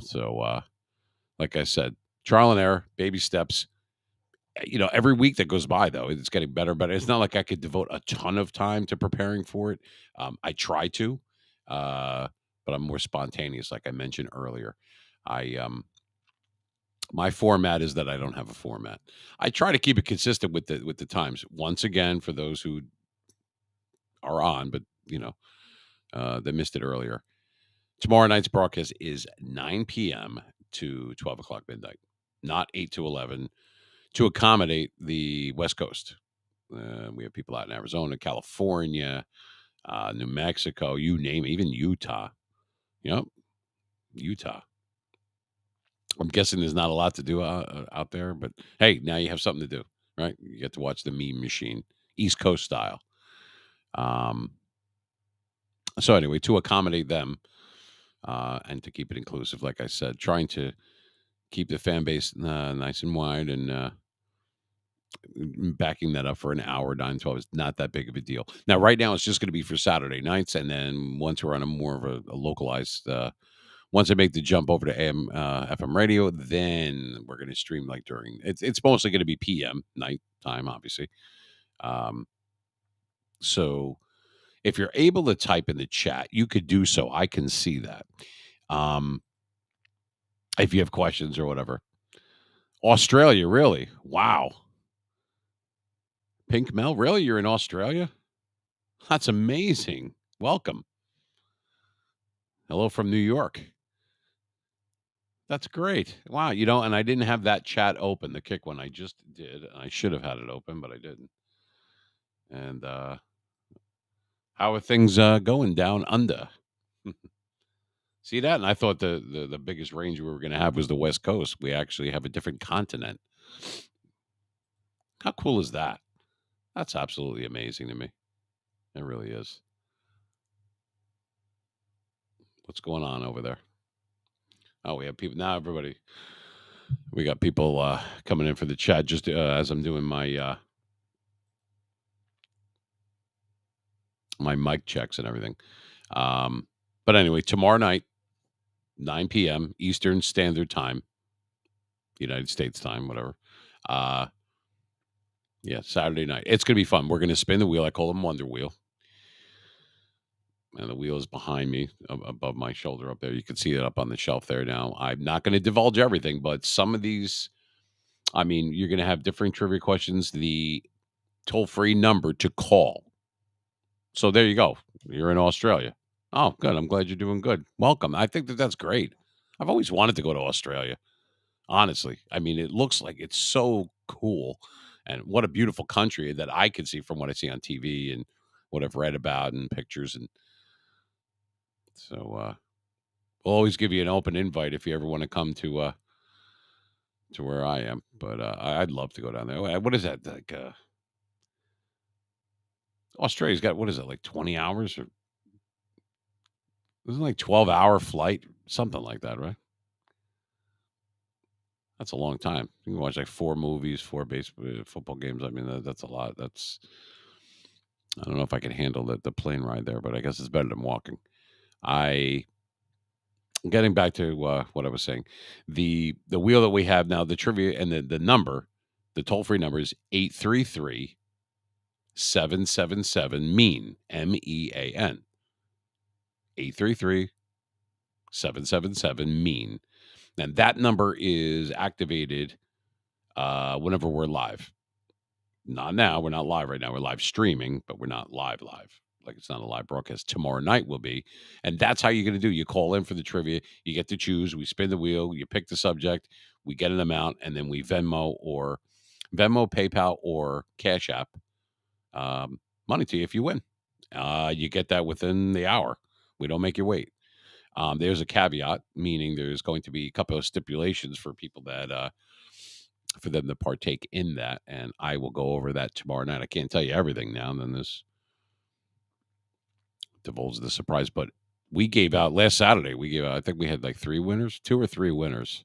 So like I said, trial and error, baby steps. Every week that goes by, though, it's getting better. But it's not like I could devote a ton of time to preparing for it. I try to, uh, but I'm more spontaneous, like I mentioned earlier. I My format is that I don't have a format. I try to keep it consistent with the times. Once again, for those who are on, but they missed it earlier. Tomorrow night's broadcast is 9 p.m. to 12 o'clock midnight, not 8 to 11, to accommodate the West Coast. We have people out in Arizona, California, New Mexico, you name it, even Utah. Yep, Utah. I'm guessing there's not a lot to do out there, but hey, now you have something to do, right? You get to watch the meme machine, East Coast style. Um, so anyway, to accommodate them and to keep it inclusive, like I said, trying to keep the fan base nice and wide and backing that up for an hour, 9 12 is not that big of a deal. Now, right now, it's just going to be for Saturday nights, and then once we're on a more of a localized once I make the jump over to AM, FM radio, then we're going to stream like during. It's mostly going to be PM night time, obviously. Um, so if you're able to type in the chat, you could do so. I can see that. Um, if you have questions or whatever. Australia, really? Wow. Pink Mel, really? You're in Australia? That's amazing. Welcome. Hello from New York. That's great. Wow. And I didn't have that chat open, the kick one. I just did. I should have had it open, but I didn't. And how are things going down under? See that? And I thought the biggest range we were going to have was the West Coast. We actually have a different continent. How cool is that? That's absolutely amazing to me. It really is. What's going on over there? Oh, we have people now. Everybody, we got people coming in for the chat just as I'm doing my mic checks and everything. But anyway, tomorrow night, 9 p.m. Eastern Standard Time, United States time, whatever. Uh, yeah, Saturday night. It's gonna be fun. We're gonna spin the wheel. I call them Wonder Wheel, and the wheel is behind me, above my shoulder up there. You can see it up on the shelf there. Now, I'm not going to divulge everything, but some of these, I mean, you're going to have different trivia questions. The toll free number to call. So there you go. You're in Australia. Oh, good. I'm glad you're doing good. Welcome. I think that that's great. I've always wanted to go to Australia. Honestly, I mean, it looks like it's so cool, and what a beautiful country that I can see from what I see on TV and what I've read about and pictures. And so, we'll always give you an open invite if you ever want to come to where I am. But I'd love to go down there. What is that like? Australia's got what is it like 20 hours or isn't it like 12-hour flight, something like that, right? That's a long time. You can watch like four movies, four football games. I mean, that's a lot. That's I don't know if I can handle the plane ride there, but I guess it's better than walking. I Getting back to what I was saying, the wheel that we have now, the trivia and the number, the toll free number is 833-777 MEAN 833-777 mean, and that number is activated whenever we're live. Not now. We're not live right now. We're live streaming, but we're not live. Like it's not a live broadcast. Tomorrow night will be. And that's how you're going to do. You call in for the trivia. You get to choose. We spin the wheel. You pick the subject. We get an amount. And then we Venmo, PayPal, or Cash App money to you if you win. You get that within the hour. We don't make you wait. There's a caveat, meaning there's going to be a couple of stipulations for people that for them to partake in that, and I will go over that tomorrow night. I can't tell you everything now, and then this divulges the surprise. But we gave out last Saturday. We gave out. I think we had like three winners, two or three winners.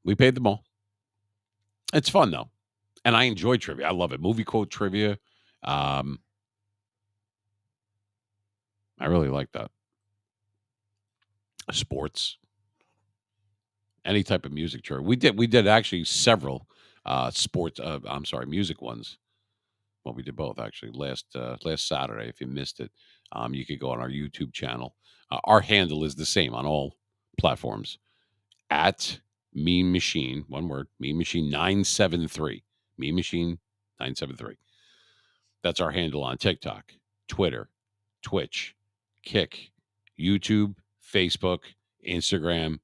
We paid them all. It's fun though, and I enjoy trivia. I love it. Movie quote trivia. Um, I really like that. Sports, any type of music trivia. We did actually several sports. I'm sorry, music ones. Well, we did both actually last Saturday. If you missed it, you could go on our YouTube channel. Our handle is the same on all platforms at Mean Machine, one word, Mean Machine 973. Mean Machine 973. That's our handle on TikTok, Twitter, Twitch, Kick, YouTube, Facebook, Instagram,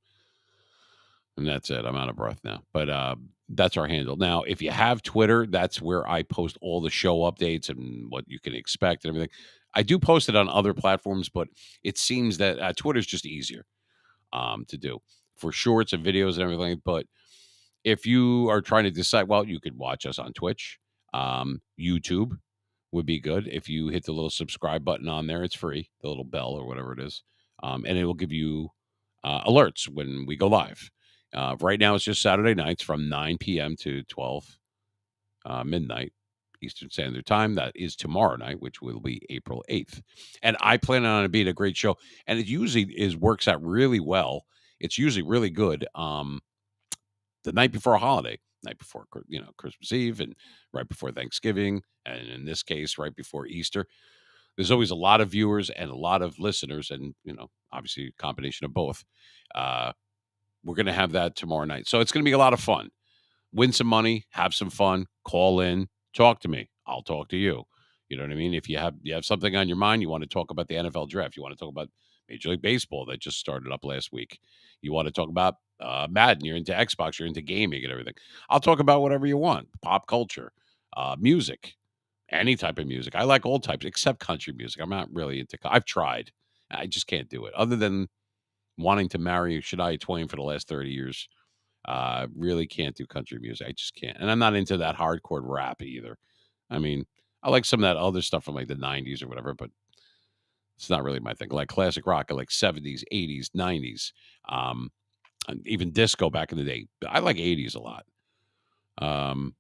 and that's it. I'm out of breath now. But that's our handle. Now, if you have Twitter, that's where I post all the show updates and what you can expect and everything. I do post it on other platforms, but it seems that Twitter's just easier to do for shorts and videos and everything. But if you are trying to decide, well, you could watch us on Twitch. YouTube would be good. If you hit the little subscribe button on there, it's free, the little bell or whatever it is. And it will give you alerts when we go live. Right now, it's just Saturday nights from 9 p.m. to 12 midnight Eastern Standard Time. That is tomorrow night, which will be April 8th. And I plan on it being a great show. And it usually works out really well. It's usually really good. The night before a holiday, night before Christmas Eve, and right before Thanksgiving, and in this case, right before Easter. There's always a lot of viewers and a lot of listeners, and obviously a combination of both. Uh, we're going to have that tomorrow night, so it's going to be a lot of fun. Win some money, have some fun, call in, talk to me. I'll talk to you. You know what I mean? If you have something on your mind, you want to talk about the NFL draft, you want to talk about Major League Baseball that just started up last week. You want to talk about Madden, you're into Xbox, you're into gaming and everything. I'll talk about whatever you want. Pop culture, music, any type of music. I like all types except country music. I'm not really into I've tried. I just can't do it. Other than wanting to marry Shania Twain for the last 30 years. Really can't do country music. I just can't. And I'm not into that hardcore rap either. I mean, I like some of that other stuff from like the 90s or whatever, but it's not really my thing. I like classic rock, I like 70s, 80s, 90s, um, and even disco back in the day. I like 80s a lot. Um,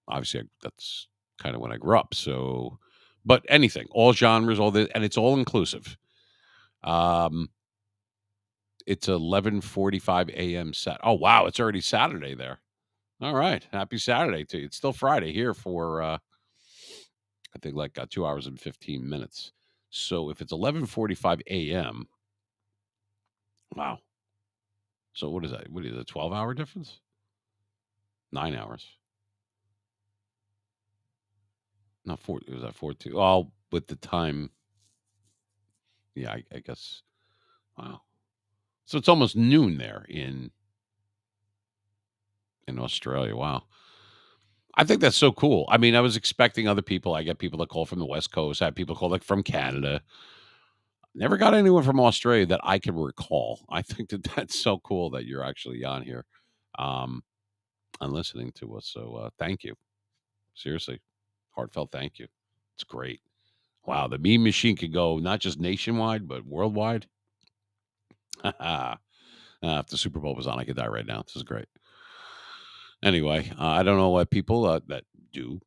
obviously, that's kind of when I grew up. So, but anything, all genres, all this, and it's all inclusive. Um, it's 11:45 a.m. set. Oh wow, it's already Saturday there. All right. Happy Saturday to you. It's still Friday here for I think like 2 hours and 15 minutes. So if it's 11:45 a.m., wow. So what is that? What is it? A 12-hour difference? 9 hours. Not 4. Was that 4 2? Oh, with the time. Yeah, I guess. Wow. So it's almost noon there in Australia. Wow. I think that's so cool. I mean, I was expecting other people. I get people that call from the West Coast. I have people call like from Canada. Never got anyone from Australia that I can recall. I think that that's so cool that you're actually on here, um, and listening to us. So thank you. Seriously, heartfelt thank you. It's great. Wow, the meme machine could go not just nationwide but worldwide. If the Super Bowl was on, I could die right now. This is great. Anyway, I don't know what people that do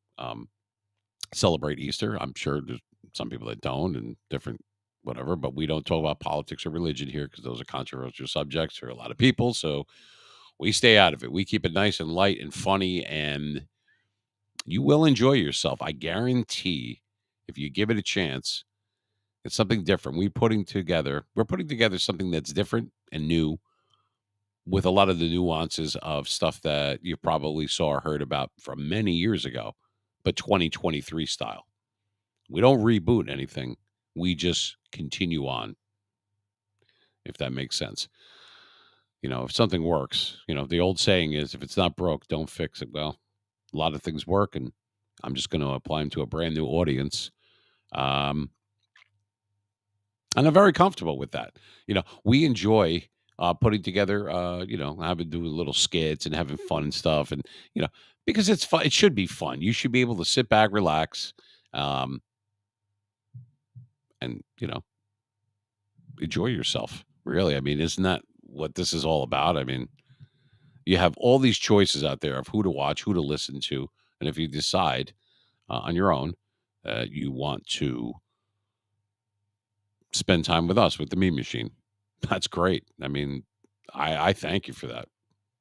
celebrate Easter. I'm sure there's some people that don't, and different whatever. But we don't talk about politics or religion here because those are controversial subjects for a lot of people. So we stay out of it. We keep it nice and light and funny, and you will enjoy yourself. I guarantee if you give it a chance, it's something different. We're putting together something that's different and new with a lot of the nuances of stuff that you probably saw or heard about from many years ago, but 2023 style. We don't reboot anything. We just continue on, if that makes sense. If something works, the old saying is if it's not broke, don't fix it. Well, a lot of things work, and I'm just going to apply them to a brand new audience. Um, and I'm very comfortable with that. We enjoy putting together, having do little skits and having fun and stuff. And, because it's fun, it should be fun. You should be able to sit back, relax, um, and, enjoy yourself. Really. I mean, isn't that what this is all about? I mean, you have all these choices out there of who to watch, who to listen to. And if you decide on your own that you want to spend time with us with the meme machine, that's great. I mean, I thank you for that.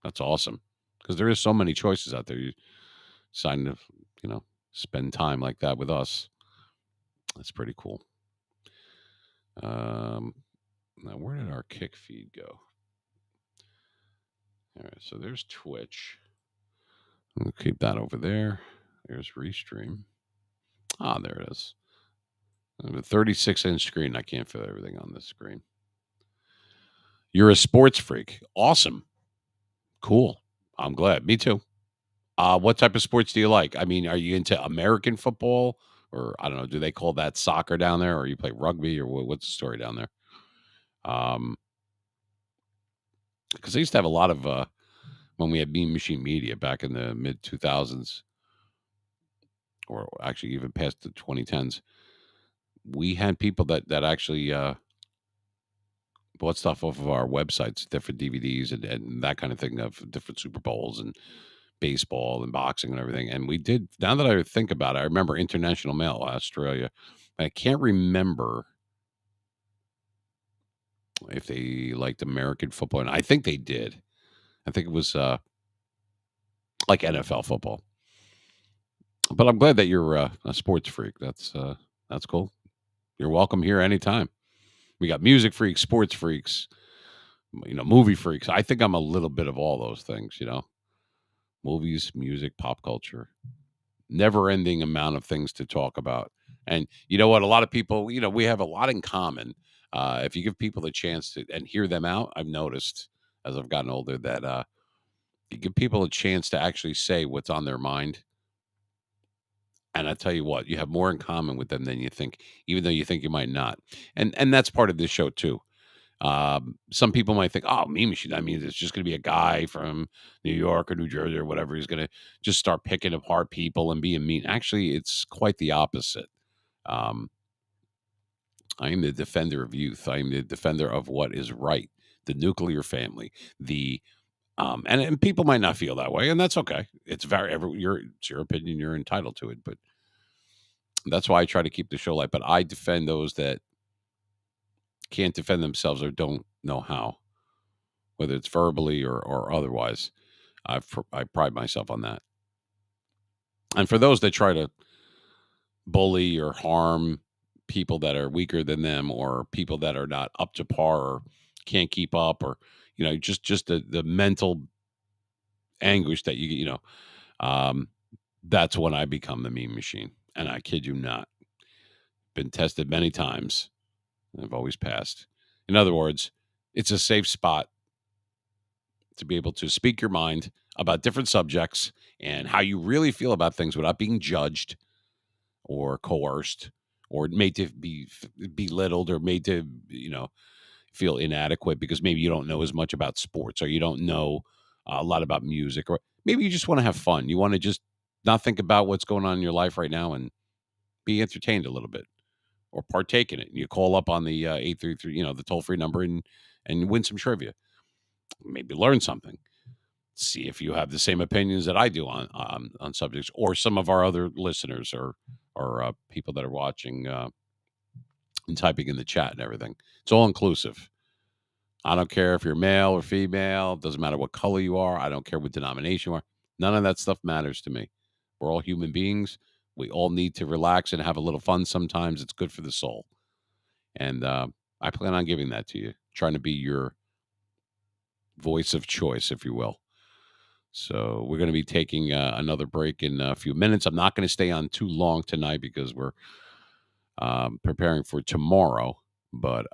That's awesome because there is so many choices out there. You decide to, you know, spend time like that with us. That's pretty cool. Um, Now, where did our kick feed go? All right, so there's Twitch. We'll keep that over there. There's Restream. Ah, there it is. I have a 36-inch screen. I can't fit everything on this screen. You're a sports freak. Awesome. Cool. I'm glad. Me too. What type of sports do you like? I mean, are you into American football, or I don't know? Do they call that soccer down there, or you play rugby, or what's the story down there? Um, because I used to have a lot of when we had Mean Machine Media back in the mid 2000s, or actually even past the 2010s. We had people that actually bought stuff off of our websites, different DVDs and that kind of thing of different Super Bowls and baseball and boxing and everything. And we did. Now that I think about it, I remember International Mail, Australia. I can't remember if they liked American football, and I think they did. I think it was like NFL football. But I'm glad that you're a sports freak. That's cool. You're welcome here anytime. We got music freaks, sports freaks, movie freaks. I think I'm a little bit of all those things. Movies, music, pop culture, never ending amount of things to talk about. And you know what? A lot of people, we have a lot in common. If you give people the chance to and hear them out, I've noticed as I've gotten older that you give people a chance to actually say what's on their mind. And I tell you what, you have more in common with them than you think, even though you think you might not. And that's part of this show too. Some people might think, "Oh, Mean Machine. I mean, it's just going to be a guy from New York or New Jersey or whatever. He's going to just start picking apart people and being mean." Actually, it's quite the opposite. Um, I am the defender of youth. I am the defender of what is right. The nuclear family. The and people might not feel that way, and that's okay. It's your opinion. You're entitled to it, but that's why I try to keep the show light. But I defend those that can't defend themselves or don't know how, whether it's verbally or otherwise. I pride myself on that. And for those that try to bully or harm people that are weaker than them or people that are not up to par or can't keep up or just the mental anguish that um, that's when I become the meme machine. And I kid you not, been tested many times. And I've always passed. In other words, it's a safe spot to be able to speak your mind about different subjects and how you really feel about things without being judged or coerced or made to be belittled or made to feel inadequate because maybe you don't know as much about sports or you don't know a lot about music or maybe you just want to have fun. You want to just not think about what's going on in your life right now and be entertained a little bit or partake in it. You call up on the 833, the toll free number and win some trivia. Maybe learn something. See if you have the same opinions that I do on subjects, or some of our other listeners or people that are watching and typing in the chat and everything. It's all inclusive. I don't care if you're male or female. Doesn't matter what color you are. I don't care what denomination you are. None of that stuff matters to me. We're all human beings. We all need to relax and have a little fun sometimes. It's good for the soul. And I plan on giving that to you, trying to be your voice of choice, if you will. So we're going to be taking another break in a few minutes. I'm not going to stay on too long tonight because we're preparing for tomorrow. But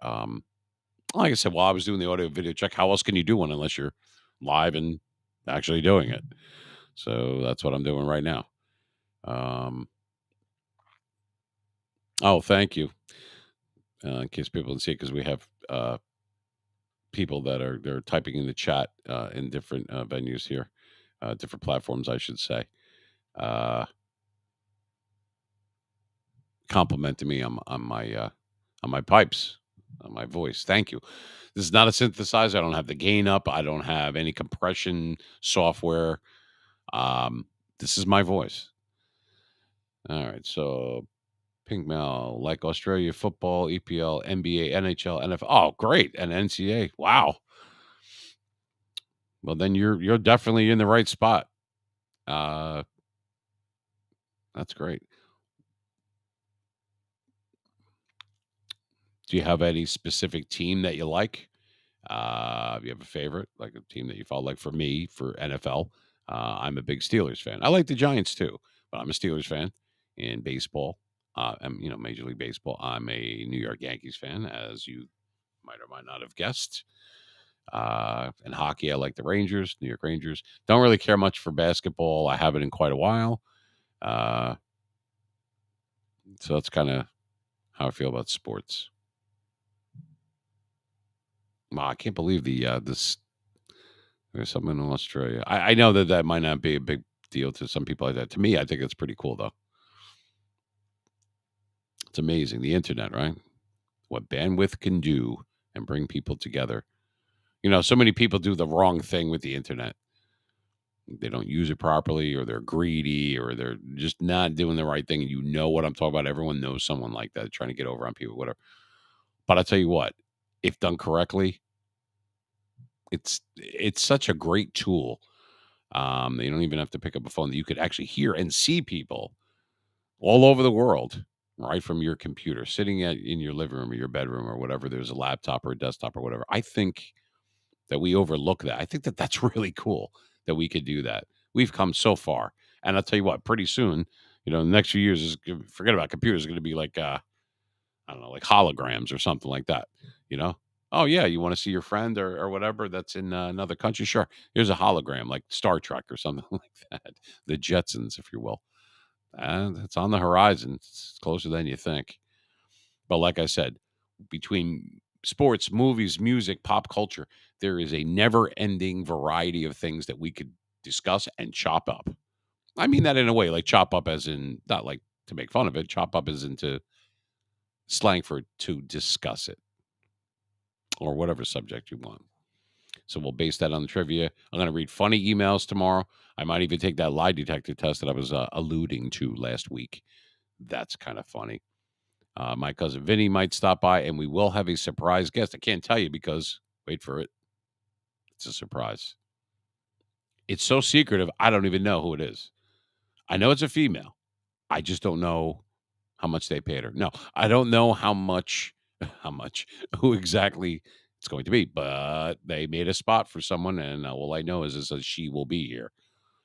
like I said, while I was doing the audio video check, how else can you do one unless you're live and actually doing it? So that's what I'm doing right now. Oh, thank you. In case people didn't see it, because we have people that they're typing in the chat in different venues here, different platforms, I should say. Complimenting me on my pipes, on my voice. Thank you. This is not a synthesizer. I don't have the gain up. I don't have any compression software. Um, this is my voice. All right. So Pink Mel, like Australia football, EPL, NBA, NHL, NFL. Oh, great. And NCAA. Wow. Well, then you're definitely in the right spot. Uh, that's great. Do you have any specific team that you like? You have a favorite, like a team that you follow? Like for me, for NFL, I'm a big Steelers fan. I like the Giants too, but I'm a Steelers fan. In baseball, I'm Major League Baseball. I'm a New York Yankees fan, as you might or might not have guessed. In hockey, I like the Rangers, New York Rangers. Don't really care much for basketball. I haven't in quite a while. Uh, so that's kind of how I feel about sports. Wow, I can't believe this. There's something in Australia. I know that that might not be a big deal to some people like that. To me, I think it's pretty cool though. It's amazing the internet, right? What bandwidth can do and bring people together. So many people do the wrong thing with the internet. They don't use it properly, or they're greedy, or they're just not doing the right thing. And you know what I'm talking about. Everyone knows someone like that trying to get over on people, whatever. But I tell you what, if done correctly, it's such a great tool. You don't even have to pick up a phone, that you could actually hear and see people all over the world, right from your computer, sitting in your living room or your bedroom or whatever. There's a laptop or a desktop or whatever. I think that we overlook that. I think that that's really cool that we could do that. We've come so far, and I'll tell you what. Pretty soon, the next few years is, forget about computers. It's going to be like I don't know, like holograms or something like that. You know. Oh yeah, you want to see your friend or whatever that's in another country? Sure. Here's a hologram, like Star Trek or something like that. The Jetsons, if you will. And it's on the horizon. It's closer than you think. But like I said, between sports, movies, music, pop culture, there is a never ending variety of things that we could discuss and chop up. I mean that in a way, like chop up as in not like to make fun of it, chop up as into slang for to discuss it or whatever subject you want. So we'll base that on the trivia. I'm going to read funny emails tomorrow. I might even take that lie detector test that I was alluding to last week. That's kind of funny. My cousin Vinny might stop by, and we will have a surprise guest. I can't tell you because, wait for it, it's a surprise. It's so secretive, I don't even know who it is. I know it's a female. I just don't know how much they paid her. No, I don't know how much, who exactly it's going to be, but they made a spot for someone, and all I know is that she will be here.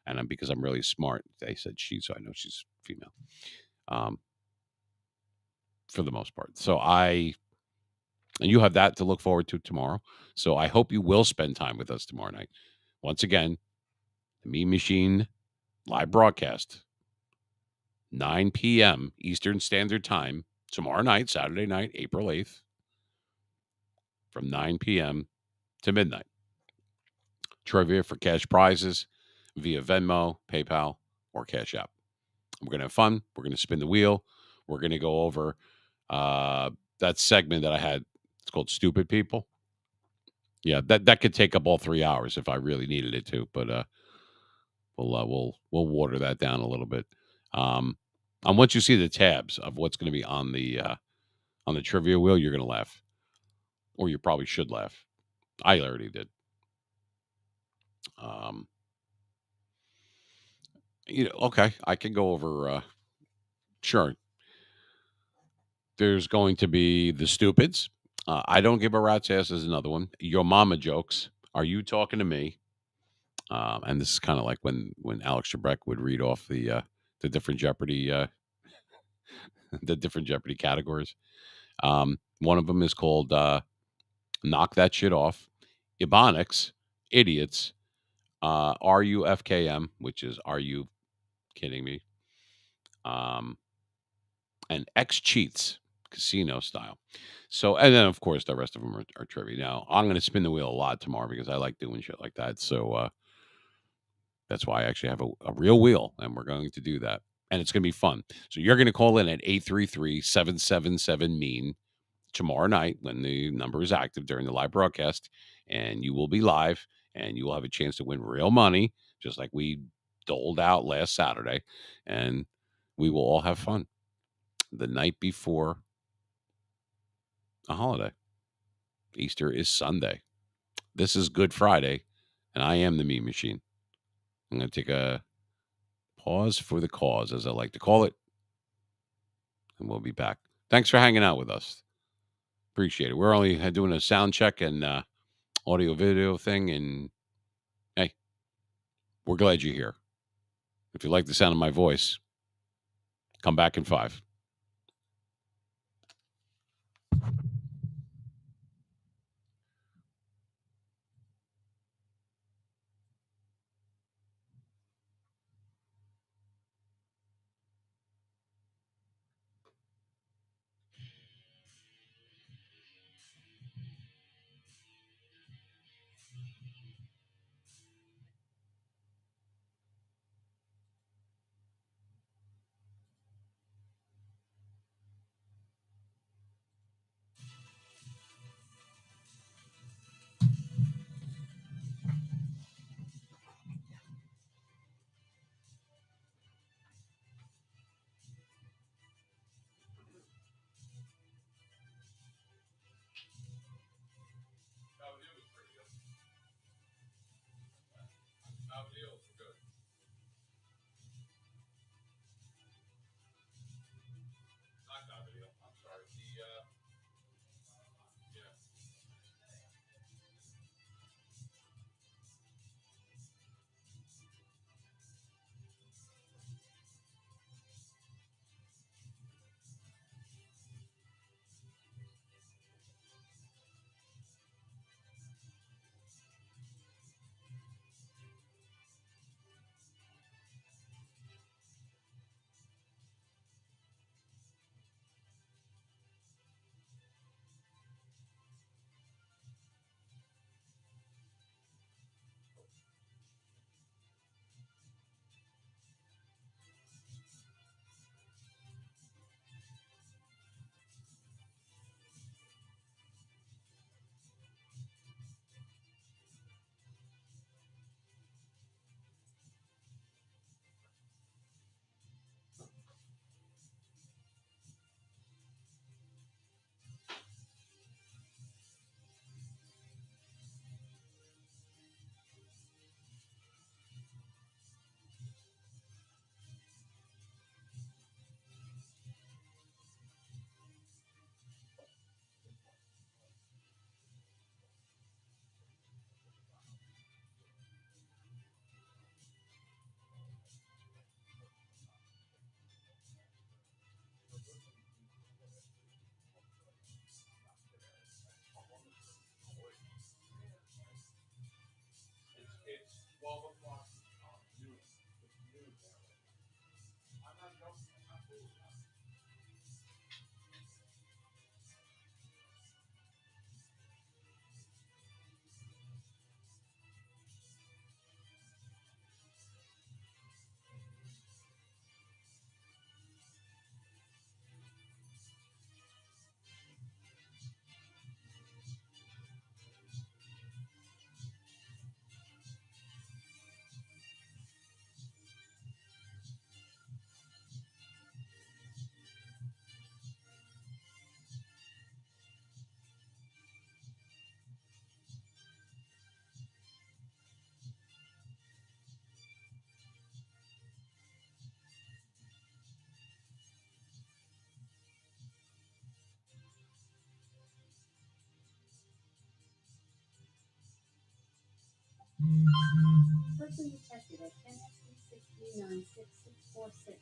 And because I'm really smart, they said she, so I know she's female, um, for the most part. And you have that to look forward to tomorrow. So I hope you will spend time with us tomorrow night. Once again, the Mean Machine live broadcast, 9 p.m. Eastern Standard Time, tomorrow night, Saturday night, April 8th, from 9 p.m. to midnight. Trivia for cash prizes via Venmo, PayPal, or Cash App. We're going to have fun. We're going to spin the wheel. We're going to go over uh, that segment that I had. It's called Stupid People. Yeah, that could take up all 3 hours if I really needed it to, but we'll water that down a little bit. Um, and once you see the tabs of what's going to be on the trivia wheel, you're going to laugh, or you probably should laugh. I already did. Um, okay, I can go over. Sure, there's going to be the stupids. I don't give a rat's ass is another one. Your mama jokes. Are you talking to me? And this is kind of like when Alex Trebek would read off the different Jeopardy the different Jeopardy categories. One of them is called "Knock That Shit Off," Ebonics, idiots, RUFKM, which is "Are you kidding me?" Um, and X cheats, casino style. So, and then of course the rest of them are trivia. Now I'm going to spin the wheel a lot tomorrow because I like doing shit like that. So that's why I actually have a real wheel, and we're going to do that. And it's going to be fun. So you're going to call in at 833-777 mean tomorrow night when the number is active during the live broadcast, and you will be live, and you will have a chance to win real money, just like we doled out last Saturday. And we will all have fun the night before a holiday. Easter is Sunday. This is Good Friday, and I am the Meme Machine. I'm going to take a pause for the cause, as I like to call it, and we'll be back. Thanks for hanging out with us. Appreciate it. We're only doing a sound check, and audio video thing. And hey, we're glad you're here. If you like the sound of my voice, come back in 5. Person detected at NSD 6396646.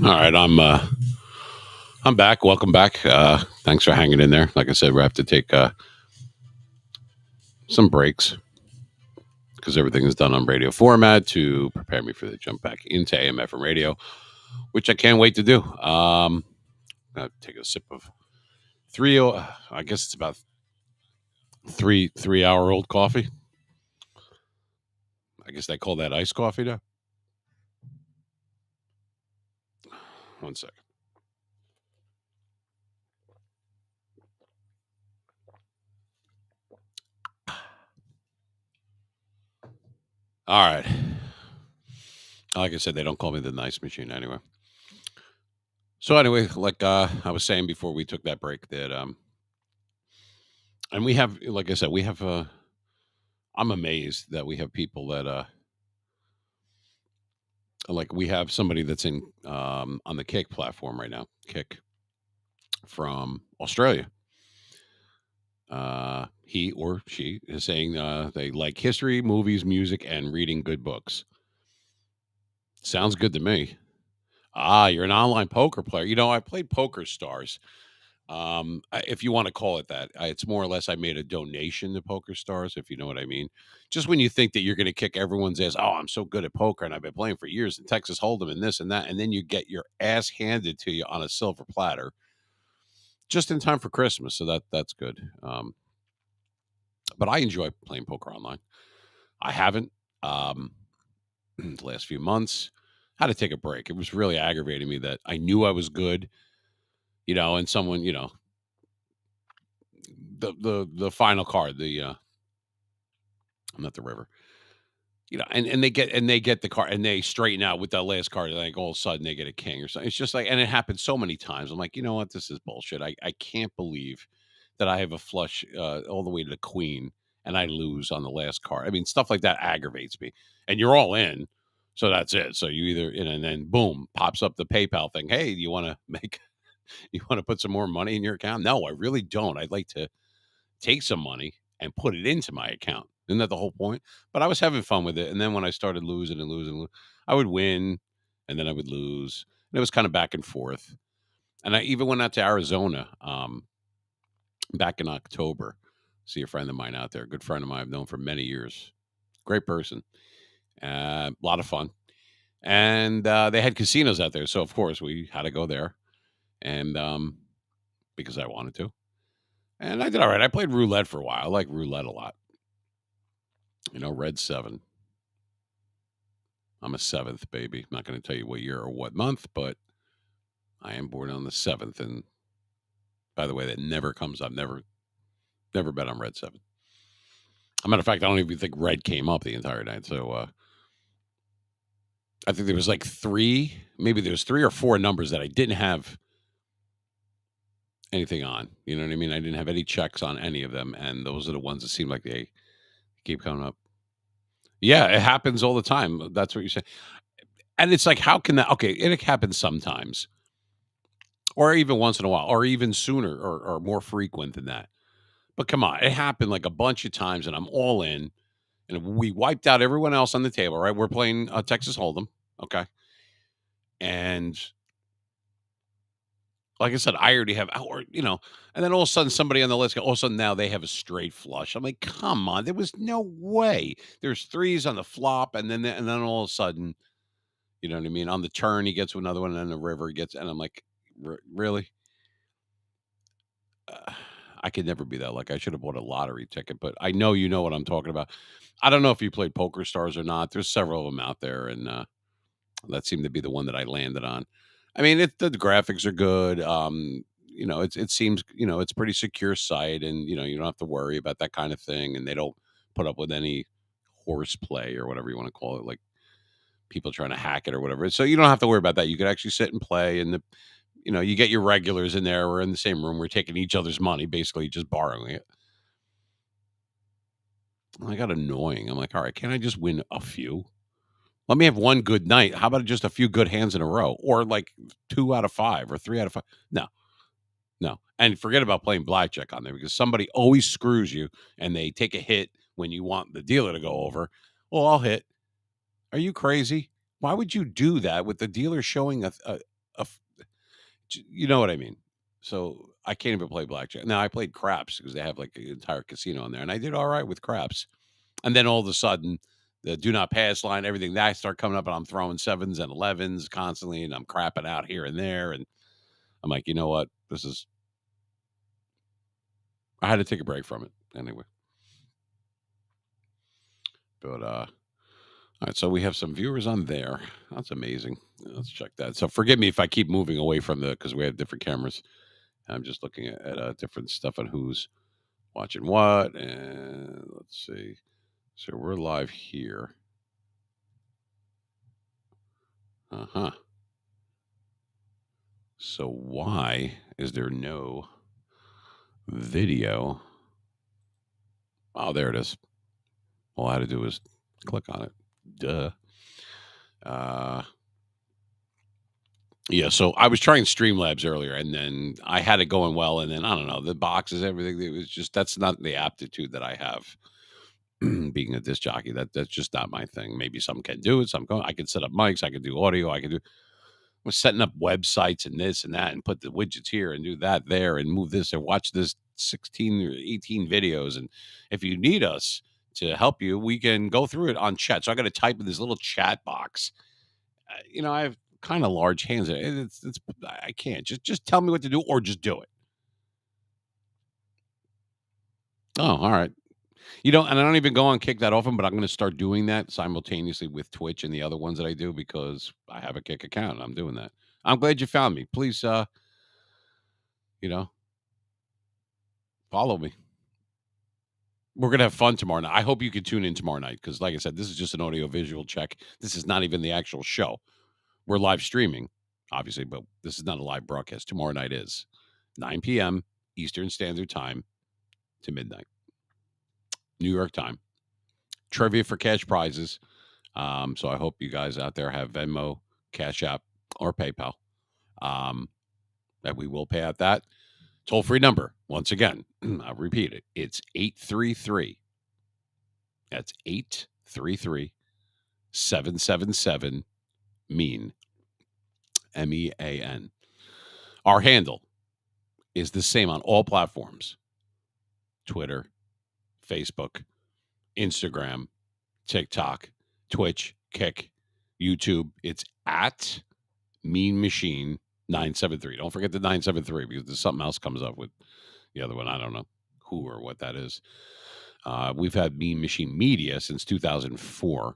All right, I'm back. Welcome back. Thanks for hanging in there. Like I said, we have to take some breaks because everything is done on radio format to prepare me for the jump back into AM FM radio, which I can't wait to do. Gonna take a sip of three. I guess it's about 3 hour old coffee. I guess they call that iced coffee now. One second. All right. Like I said, they don't call me the nice machine anyway. So anyway, like I was saying before we took that break, that and we have, like I said, we have. I'm amazed that we have people that like we have somebody that's in on the Kick platform right now, Kick from Australia. He or she is saying they like history, movies, music, and reading good books. Sounds good to me. Ah, you're an online poker player. You know, I played Poker Stars. If you want to call it that, it's more or less I made a donation to Poker Stars, if you know what I mean. Just when you think that you're going to kick everyone's ass, oh, I'm so good at poker and I've been playing for years in Texas Hold'em and this and that, and then you get your ass handed to you on a silver platter just in time for Christmas. So that's good. But I enjoy playing poker online. I haven't um, the last few months. Had to take a break. It was really aggravating me that I knew I was good, and someone, the final card, the not the river, and they get the card and they straighten out with that last card, and like all of a sudden they get a king or something. It's just like, and it happened so many times. I'm like, you know what, this is bullshit. I can't believe that I have a flush all the way to the queen and I lose on the last card. I mean, stuff like that aggravates me. And you're all in, so that's it. So you either, and then boom, pops up the PayPal thing. Hey, do you want to make you want to put some more money in your account? No, I really don't. I'd like to take some money and put it into my account. Isn't that the whole point? But I was having fun with it. And then when I started losing and losing, I would win and then I would lose. And it was kind of back and forth. And I even went out to Arizona back in October. See a friend of mine out there, a good friend of mine I've known for many years. Great person. A lot of fun. And they had casinos out there. So, of course, we had to go there. And because I wanted to. And I did all right. I played roulette for a while. I like roulette a lot. Red 7. I'm a 7th baby. I'm not going to tell you what year or what month, but I am born on the 7th. And by the way, that never comes up. Never bet on Red 7. As a matter of fact, I don't even think Red came up the entire night. So I think there was like maybe there was 3 or 4 numbers that I didn't have anything on. You know what I mean? I didn't have any checks on any of them. And those are the ones that seem like they keep coming up. Yeah, it happens all the time. That's what you say. And it's like, how can that? Okay, it happens sometimes, or even once in a while, or even sooner, or more frequent than that. But come on, it happened like a bunch of times, and I'm all in, and we wiped out everyone else on the table. Right, we're playing Texas Hold'em, okay, and like I said, I already have, and then all of a sudden somebody on the list, all of a sudden now they have a straight flush. I'm like, come on, there was no way. There's threes on the flop, and then all of a sudden, you know what I mean? On the turn, he gets another one, and then the river gets, and I'm like, really? Uh, I could never be that. Like, I should have bought a lottery ticket, but I know you know what I'm talking about. I don't know if you played Poker Stars or not. There's several of them out there, and that seemed to be the one that I landed on. I mean, the graphics are good. It seems it's pretty secure site, and you don't have to worry about that kind of thing, and they don't put up with any horseplay or whatever you want to call it, like people trying to hack it or whatever. So you don't have to worry about that. You could actually sit and play, and you get your regulars in there. We're in the same room. We're taking each other's money, basically just borrowing it. I got annoying. I'm like, all right, can't I just win a few? Let me have one good night. How about just a few good hands in a row, or like 2 out of 5 or 3 out of 5? No, no, and forget about playing blackjack on there because somebody always screws you, and they take a hit when you want the dealer to go over. Well, I'll hit. Are you crazy? Why would you do that with the dealer showing you know what I mean? So I can't even play blackjack. Now I played craps because they have like an entire casino in there, and I did all right with craps. And then all of a sudden, the do not pass line, everything that start coming up, and I'm throwing sevens and 11s constantly, and I'm crapping out here and there, and I'm like, you know what? This is. I had to take a break from it anyway. But all right, so we have some viewers on there. That's amazing. Let's check that. So forgive me if I keep moving away from the because we have different cameras. I'm just looking at different stuff on who's watching what, and let's see. So we're live here. Uh-huh. So why is there no video? Oh, there it is. All I had to do was click on it. Duh. Uh, yeah, so I was trying Streamlabs earlier, and then I had it going well, and then I don't know, the boxes, everything. It was just that's not the aptitude that I have. Being a disc jockey, that's just not my thing. Maybe some can do it. Some can. I can set up mics. I can do audio. I can do. Was setting up websites and this and that, and put the widgets here and do that there, and move this and watch this 16 or 18 videos. And if you need us to help you, we can go through it on chat. So I got to type in this little chat box. I have kind of large hands. It's I can't just tell me what to do or just do it. Oh, all right. And I don't even go on Kick that often, but I'm going to start doing that simultaneously with Twitch and the other ones that I do because I have a Kick account and I'm doing that. I'm glad you found me. Please, you know, follow me. We're going to have fun tomorrow night. I hope you can tune in tomorrow night because, like I said, this is just an audio visual check. This is not even the actual show. We're live streaming, obviously, but this is not a live broadcast. Tomorrow night is 9 p.m. Eastern Standard Time to midnight, New York time. Trivia for cash prizes. So I hope you guys out there have Venmo, Cash App, or PayPal. That we will pay out that toll free number. Once again, I'll repeat it. It's 833. That's 833 777 MEAN. MEAN. Our handle is the same on all platforms: Twitter, Facebook, Instagram, TikTok, Twitch, Kick, YouTube. It's at Mean Machine 973. Don't forget the 973 because there's something else comes up with the other one. I don't know who or what that is. We've had Mean Machine Media since 2004.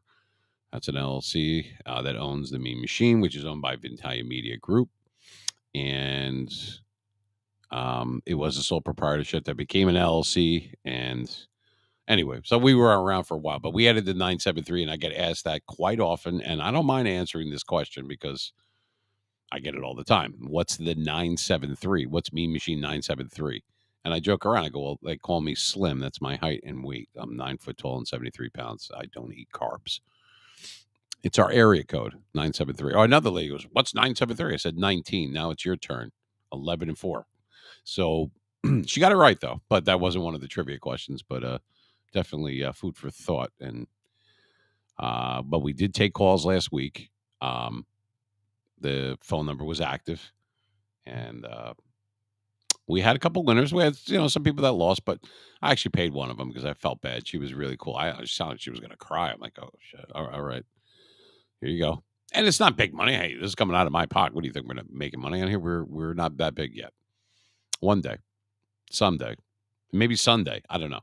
That's an LLC that owns the Mean Machine, which is owned by Ventalia Media Group. And it was a sole proprietorship that became an LLC. And anyway, so we were around for a while, but we added the 973, and I get asked that quite often. And I don't mind answering this question because I get it all the time. What's the 973? What's Mean Machine 973? And I joke around. I go, well, they call me slim. That's my height and weight. I'm 9 foot tall and 73 pounds. I don't eat carbs. It's our area code, 973. Oh, another lady goes, what's 973? I said 19. Now it's your turn, 11 and 4. So she got it right, though. But that wasn't one of the trivia questions. But definitely food for thought. And but we did take calls last week. The phone number was active. And we had a couple winners. We had, some people that lost, but I actually paid one of them because I felt bad. She was really cool. I sounded like she was going to cry. I'm like, oh, shit. All right. Here you go. And it's not big money. Hey, this is coming out of my pocket. What do you think? We're not making money on here? We're not that big yet. One day. Someday. Maybe Sunday. I don't know.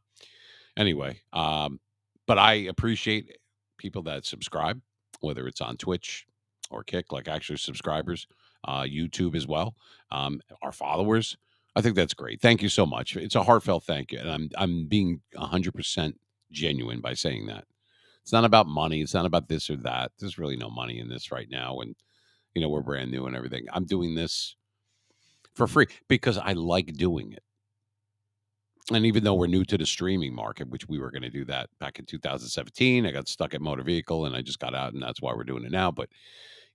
Anyway, but I appreciate people that subscribe, whether it's on Twitch or Kick, like actually subscribers, YouTube as well, our followers. I think that's great. Thank you so much. It's a heartfelt thank you, and I'm being 100% genuine by saying that. It's not about money. It's not about this or that. There's really no money in this right now, and we're brand new and everything. I'm doing this for free because I like doing it. And even though we're new to the streaming market, which we were going to do that back in 2017, I got stuck at motor vehicle and I just got out, and that's why we're doing it now. But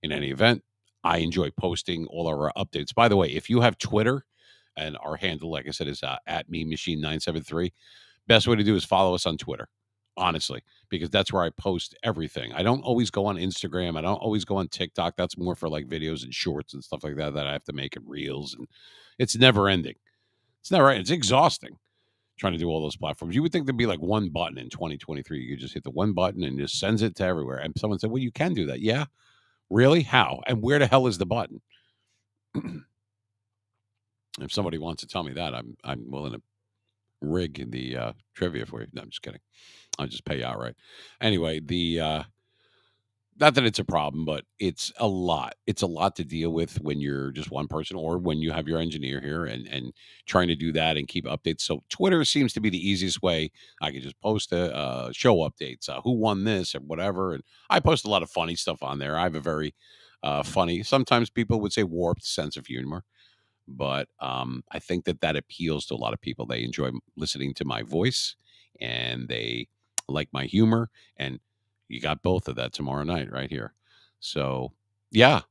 in any event, I enjoy posting all our updates. By the way, if you have Twitter, and our handle, like I said, is at Mean Machine 973, best way to do is follow us on Twitter. honestly, because that's where I post everything. I don't always go on Instagram. I don't always go on TikTok. That's more for like videos and shorts and stuff like that I have to make in reels, and it's never ending. It's never. It's exhausting trying to do all those platforms. You would think there'd be like one button in 2023. You could just hit the one button and just sends it to everywhere. And someone said, "Well, you can do that." Yeah, really? How? And where the hell is the button? If somebody wants to tell me that, I'm willing to rig the trivia for you. No, I'm just kidding. I'll just pay you outright. Anyway, the not that it's a problem, but it's a lot. It's a lot to deal with when you're just one person or when you have your engineer here and trying to do that and keep updates. So Twitter seems to be the easiest way. I can just post a show updates, who won this or whatever, and I post a lot of funny stuff on there. I have a very funny, sometimes people would say warped sense of humor, but I think that appeals to a lot of people. They enjoy listening to my voice, and they like my humor, and you got both of that tomorrow night right here. So yeah,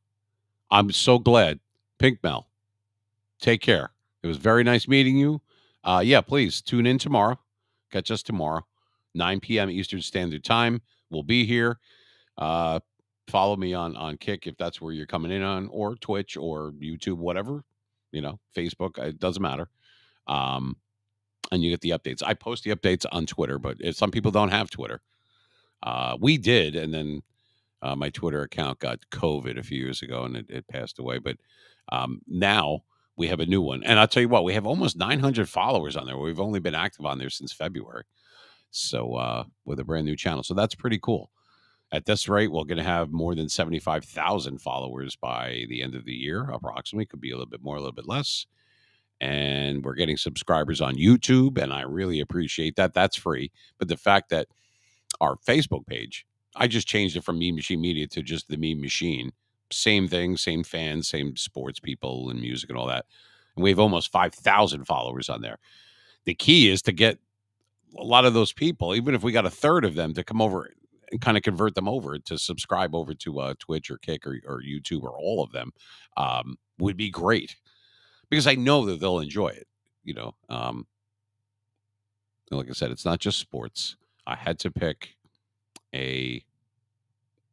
I'm so glad. Pink Mel, take care. It was very nice meeting you. Yeah, please tune in tomorrow. Catch us tomorrow, 9 p.m. Eastern Standard Time. We'll be here. Uh, Follow me on Kick if that's where you're coming in on, or Twitch or YouTube, whatever. Facebook. It doesn't matter. Um, and you get the updates. I post the updates on Twitter, but if some people don't have Twitter, we did, and then my Twitter account got COVID a few years ago, and it passed away. But now we have a new one, and I'll tell you what, we have almost 900 followers on there. We've only been active on there since February, so with a brand new channel, so that's pretty cool. At this rate, we're going to have more than 75,000 followers by the end of the year, approximately. Could be a little bit more, a little bit less. And we're getting subscribers on YouTube, and I really appreciate that. That's free. But the fact that our Facebook page, I just changed it from Meme Machine Media to just the Meme Machine. Same thing, same fans, same sports people and music and all that. And we have almost 5,000 followers on there. The key is to get a lot of those people, even if we got a third of them, to come over and kind of convert them over to subscribe over to Twitch or Kick or YouTube or all of them, would be great, because I know that they'll enjoy it. You know, like I said, it's not just sports. I had to pick a,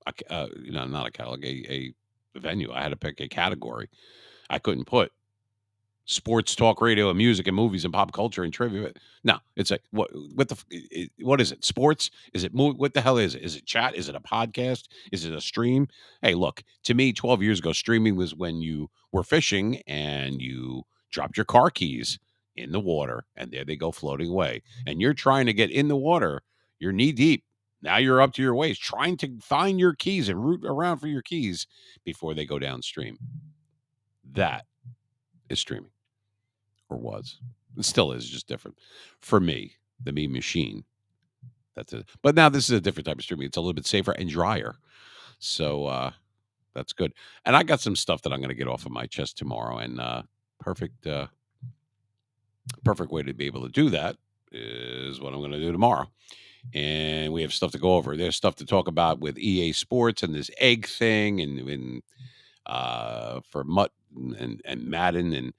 not a catalog, a venue. I had to pick a category. I couldn't put sports talk radio and music and movies and pop culture and trivia. No, it's like what is it? Sports? Is it what the hell is it? Is it chat? Is it a podcast? Is it a stream? Hey, look, to me 12 years ago streaming was when you were fishing and you dropped your car keys in the water and there they go floating away. And you're trying to get in the water, you're knee deep. Now you're up to your waist trying to find your keys and root around for your keys before they go downstream. That is streaming. Or was. It still is, just different. For me, the Meme Machine, that's it. But now this is a different type of streaming. It's a little bit safer and drier. So that's good. And I got some stuff that I'm going to get off of my chest tomorrow. And perfect way to be able to do that is what I'm going to do tomorrow. And we have stuff to go over. There's stuff to talk about with EA Sports and this egg thing and for Mutt and Madden and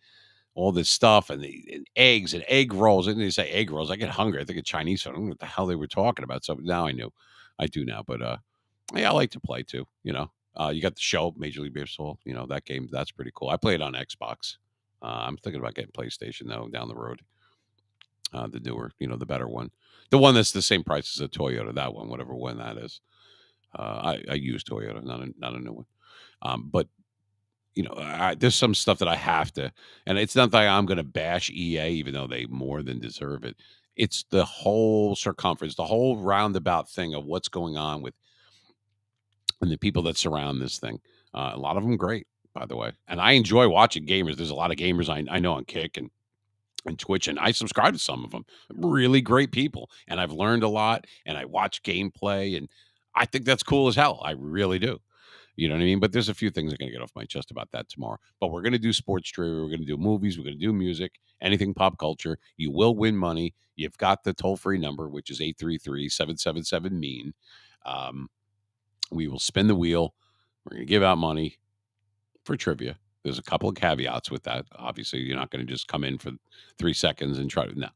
all this stuff and eggs and egg rolls. And they say egg rolls. I get hungry. I think of Chinese food. I don't know what the hell they were talking about. So now I knew. I do now. But yeah, I like to play too. You got the show, Major League Baseball. That game. That's pretty cool. I play it on Xbox. I'm thinking about getting PlayStation though down the road. The newer, the better one. The one that's the same price as a Toyota. That one, whatever one that is. I use Toyota, not a new one. But there's some stuff that I have to, and it's not that I'm going to bash EA, even though they more than deserve it. It's the whole circumference, the whole roundabout thing of what's going on with and the people that surround this thing. A lot of them great, by the way, and I enjoy watching gamers. There's a lot of gamers I know on Kick and Twitch, and I subscribe to some of them. Really great people, and I've learned a lot. And I watch gameplay, and I think that's cool as hell. I really do. You know what I mean? But there's a few things I'm going to get off my chest about that tomorrow. But we're going to do sports trivia. We're going to do movies. We're going to do music, anything pop culture. You will win money. You've got the toll free number, which is 833-777-MEAN. We will spin the wheel. We're going to give out money for trivia. There's a couple of caveats with that. Obviously, you're not going to just come in for 3 seconds and try to, no.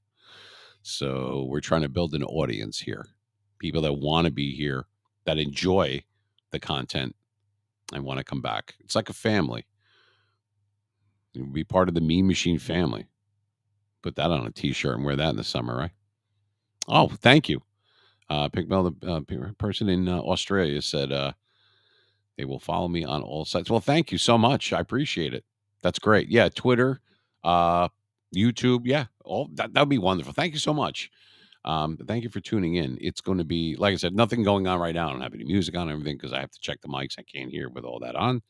So we're trying to build an audience here. people that want to be here, that enjoy the content and want to come back. It's like a family. You be part of the Mean Machine family. Put that on a t-shirt and wear that in the summer, right? Oh, thank you. Pink Mel, the person in Australia said they will follow me on all sites. Well, thank you so much. I appreciate it. That's great. Yeah, Twitter, uh, YouTube. Yeah, all that would be wonderful. Thank you so much. Thank you for tuning in. It's going to be, like I said, nothing going on right now. I don't have any music on or everything because I have to check the mics. I can't hear with all that on.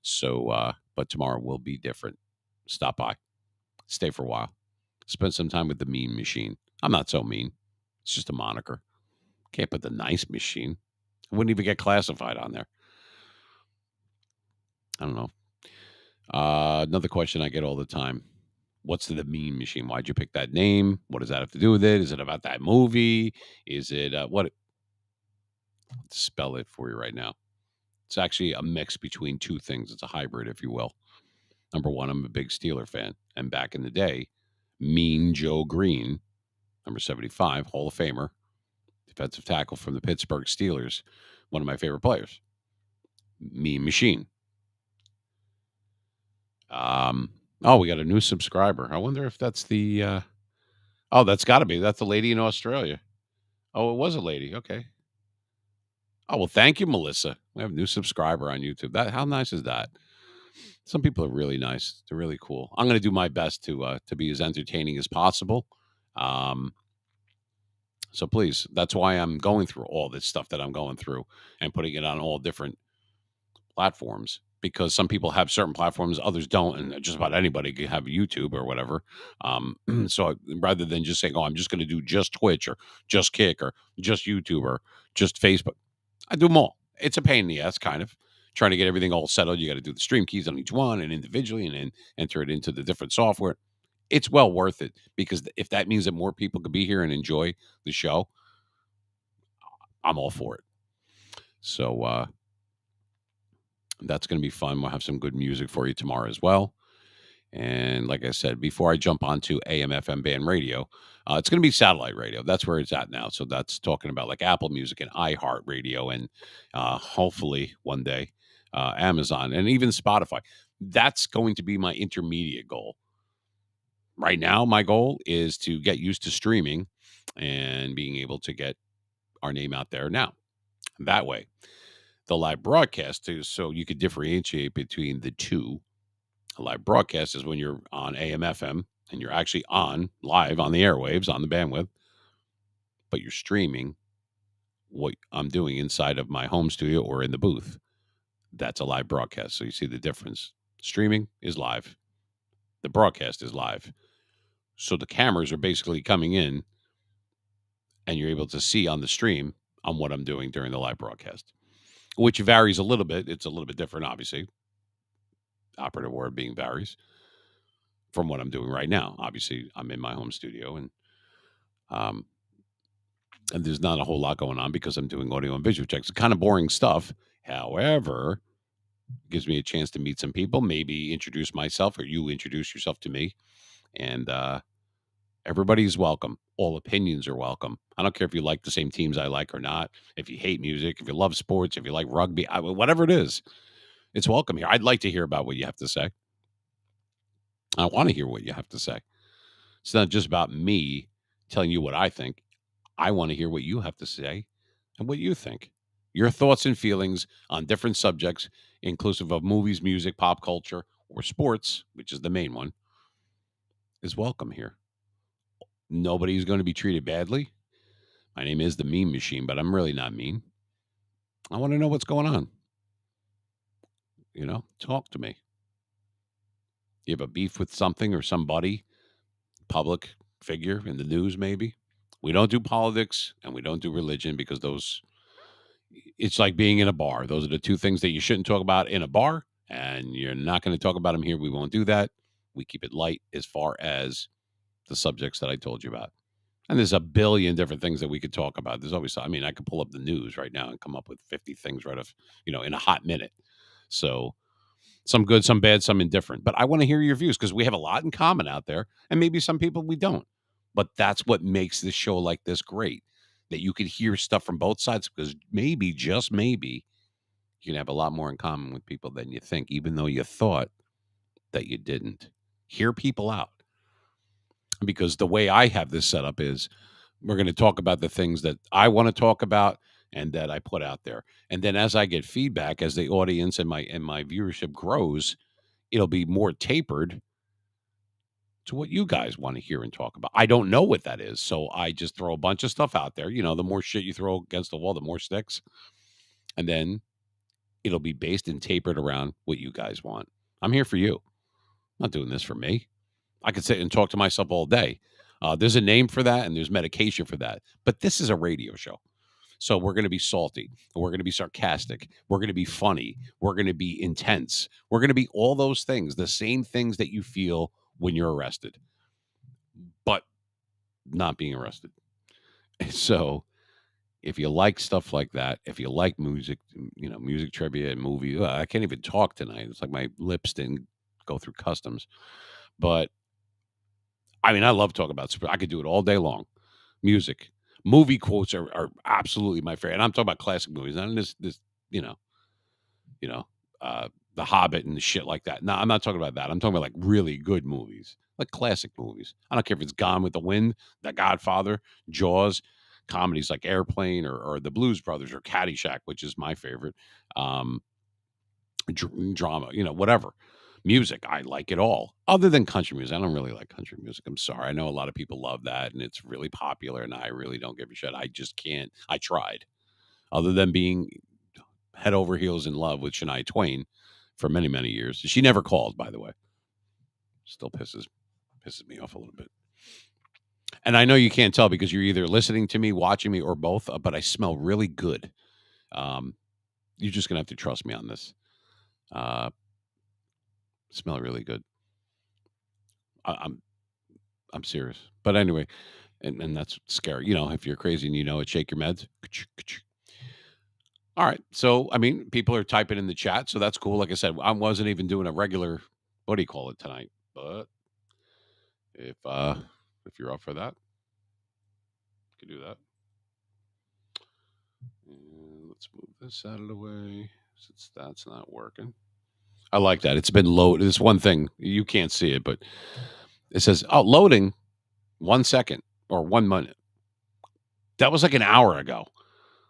So, but tomorrow will be different. Stop by, stay for a while, spend some time with the Mean Machine. I'm not so mean. It's just a moniker. Can't put the Nice Machine. I wouldn't even get classified on there. I don't know. Another question I get all the time. What's the Mean Machine? Why'd you pick that name? What does that have to do with it? Is it about that movie? Is it what? I'll spell it for you right now. It's actually a mix between two things. It's a hybrid, if you will. Number one, I'm a big Steeler fan. And back in the day, Mean Joe Green, number 75, Hall of Famer, defensive tackle from the Pittsburgh Steelers, one of my favorite players. Mean Machine. Oh, we got a new subscriber. I wonder if that's the oh, that's got to be. That's the lady in Australia. Oh, it was a lady. Okay. Oh, well, thank you, Melissa. We have a new subscriber on YouTube. That how nice is that? Some people are really nice. They're really cool. I'm going to do my best to be as entertaining as possible. Um, so please, that's why I'm going through all this stuff that I'm going through and putting it on all different platforms because some people have certain platforms, others don't, and just about anybody can have YouTube or whatever. So rather than just saying, "Oh, I'm just going to do just Twitch or just Kick or just YouTube or just Facebook," I do them all. It's a pain in the ass, kind of trying to get everything all settled. You got to do the stream keys on each one and individually, and then enter it into the different software. It's well worth it because if that means that more people could be here and enjoy the show, I'm all for it. So that's going to be fun. We'll have some good music for you tomorrow as well. And like I said, before I jump onto AM FM band radio, it's going to be satellite radio. That's where it's at now. So that's talking about like Apple Music and iHeartRadio, and hopefully one day Amazon and even Spotify. That's going to be my intermediate goal. Right now, my goal is to get used to streaming and being able to get our name out there now. That way, the live broadcast is so you could differentiate between the two. A live broadcast is when you're on AM, FM, and you're actually on live on the airwaves, on the bandwidth, but you're streaming what I'm doing inside of my home studio or in the booth. That's a live broadcast. So you see the difference. Streaming is live, the broadcast is live. So the cameras are basically coming in, and you're able to see on the stream on what I'm doing during the live broadcast, which varies a little bit. It's a little bit different, obviously. Operative word being varies from what I'm doing right now. Obviously, I'm in my home studio, um, and there's not a whole lot going on because I'm doing audio and visual checks. It's kind of boring stuff. However, it gives me a chance to meet some people, maybe introduce myself, or you introduce yourself to me, and everybody's welcome. All opinions are welcome. I don't care if you like the same teams I like or not. If you hate music, if you love sports, if you like rugby, whatever it is, it's welcome here. I'd like to hear about what you have to say. I want to hear what you have to say. It's not just about me telling you what I think. I want to hear what you have to say and what you think. Your thoughts and feelings on different subjects, inclusive of movies, music, pop culture, or sports, which is the main one, is welcome here. Nobody's going to be treated badly. My name is the Mean Machine, but I'm really not mean. I want to know what's going on. Talk to me. You have a beef with something or somebody, public figure in the news, maybe. We don't do politics and we don't do religion because it's like being in a bar. Those are the two things that you shouldn't talk about in a bar, and you're not going to talk about them here. We won't do that. We keep it light as far as the subjects that I told you about. And there's a billion different things that we could talk about. There's always, I mean, I could pull up the news right now and come up with 50 things right off, in a hot minute. So some good, some bad, some indifferent. But I want to hear your views because we have a lot in common out there. And maybe some people we don't. But that's what makes this show like this great. that you could hear stuff from both sides, because maybe, just maybe, you can have a lot more in common with people than you think, even though you thought that you didn't. Hear people out. Because the way I have this set up is we're going to talk about the things that I want to talk about and that I put out there. And then as I get feedback, as the audience and my viewership grows, it'll be more tapered to what you guys want to hear and talk about. I don't know what that is, so I just throw a bunch of stuff out there. The more shit you throw against the wall, the more sticks. And then it'll be based and tapered around what you guys want. I'm here for you. I'm not doing this for me. I could sit and talk to myself all day. There's a name for that and there's medication for that. But this is a radio show. So we're going to be salty. We're going to be sarcastic. We're going to be funny. We're going to be intense. We're going to be all those things, the same things that you feel when you're arrested, but not being arrested. So if you like stuff like that, if you like music, music trivia and movie, I can't even talk tonight. It's like my lips didn't go through customs. But I mean, I love talking about sports. I could do it all day long. Music, movie quotes are absolutely my favorite. And I'm talking about classic movies, not this, you know, you know, The Hobbit and the shit like that. No, I'm not talking about that. I'm talking about like really good movies, like classic movies. I don't care if it's Gone with the Wind, The Godfather, Jaws, comedies like Airplane or The Blues Brothers or Caddyshack, which is my favorite. Drama, whatever. Music, I like it all. Other than country music, I don't really like country music. I'm sorry. I know a lot of people love that, and it's really popular, and I really don't give a shit. I just can't. I tried. Other than being head over heels in love with Shania Twain for many, many years. She never called, by the way. Still pisses me off a little bit. And I know you can't tell because you're either listening to me, watching me, or both, but I smell really good. You're just gonna have to trust me on this. Smell really good. I'm serious. But anyway, and that's scary. If you're crazy and it, shake your meds. All right. So I mean, people are typing in the chat, so that's cool. Like I said, I wasn't even doing a regular what do you call it tonight. But if you're up for that, you can do that. And let's move this out of the way since that's not working. I like that. It's been loaded. This one thing you can't see it, but it says, "Oh, loading 1 second or 1 minute." That was like an hour ago.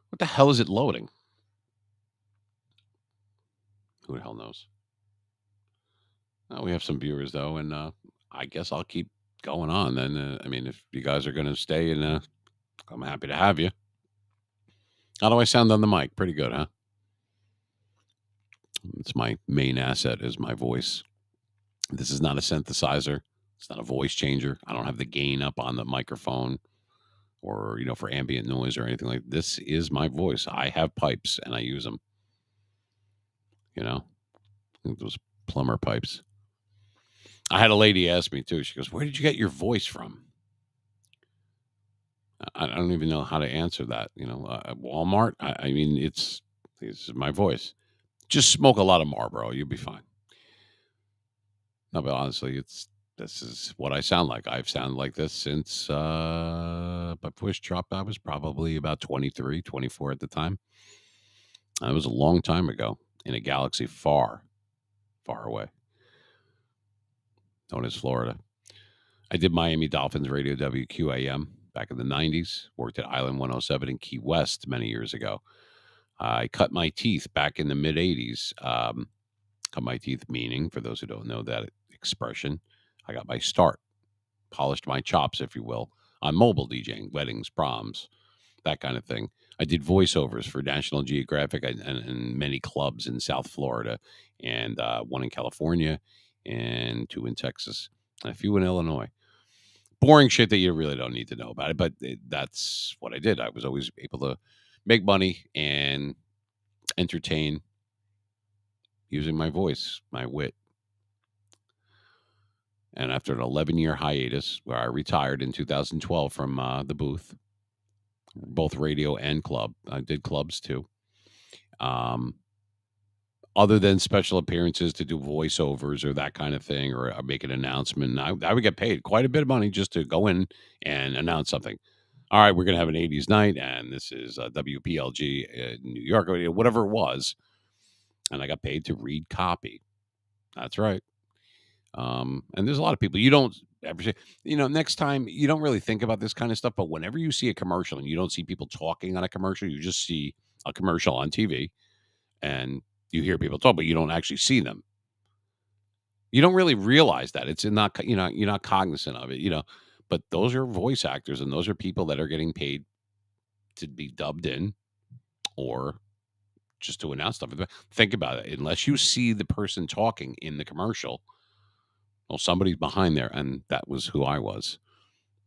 What the hell is it loading? Who the hell knows? We have some viewers though, and I guess I'll keep going on. Then, I mean, if you guys are going to stay, and I'm happy to have you. How do I sound on the mic? Pretty good, huh? It's my main asset is my voice. This is not a synthesizer. It's not a voice changer. I don't have the gain up on the microphone or, for ambient noise or anything like that. This is my voice. I have pipes and I use them. Those plumber pipes. I had a lady ask me too. She goes, "Where did you get your voice from?" I don't even know how to answer that. At Walmart. I mean, this is my voice. Just smoke a lot of Marlboro. You'll be fine. No, but honestly, this is what I sound like. I've sounded like this since my voice dropped. I was probably about 23, 24 at the time. That was a long time ago in a galaxy far, far away, known as Florida. I did Miami Dolphins radio WQAM back in the 90s, worked at Island 107 in Key West many years ago. I cut my teeth back in the mid 80s. Cut my teeth, meaning, for those who don't know that expression, I got my start, polished my chops, if you will, on mobile DJing, weddings, proms, that kind of thing. I did voiceovers for National Geographic and many clubs in South Florida, and one in California, and 2 in Texas, and a few in Illinois. Boring shit that you really don't need to know about it, but that's what I did. I was always able to make money and entertain using my voice, my wit. And after an 11-year hiatus, where I retired in 2012 from the booth, both radio and club, I did clubs too. Other than special appearances to do voiceovers or that kind of thing, or make an announcement, I would get paid quite a bit of money just to go in and announce something. all right, we're going to have an 80s night, and this is WPLG in New York, or whatever it was. And I got paid to read copy. That's right. And there's a lot of people you don't ever see, next time you don't really think about this kind of stuff, but whenever you see a commercial and you don't see people talking on a commercial, you just see a commercial on TV and you hear people talk, but you don't actually see them. You don't really realize that it's not, you're not cognizant of it, but those are voice actors and those are people that are getting paid to be dubbed in or just to announce stuff. Think about it. Unless you see the person talking in the commercial, well, somebody's behind there. And that was who I was.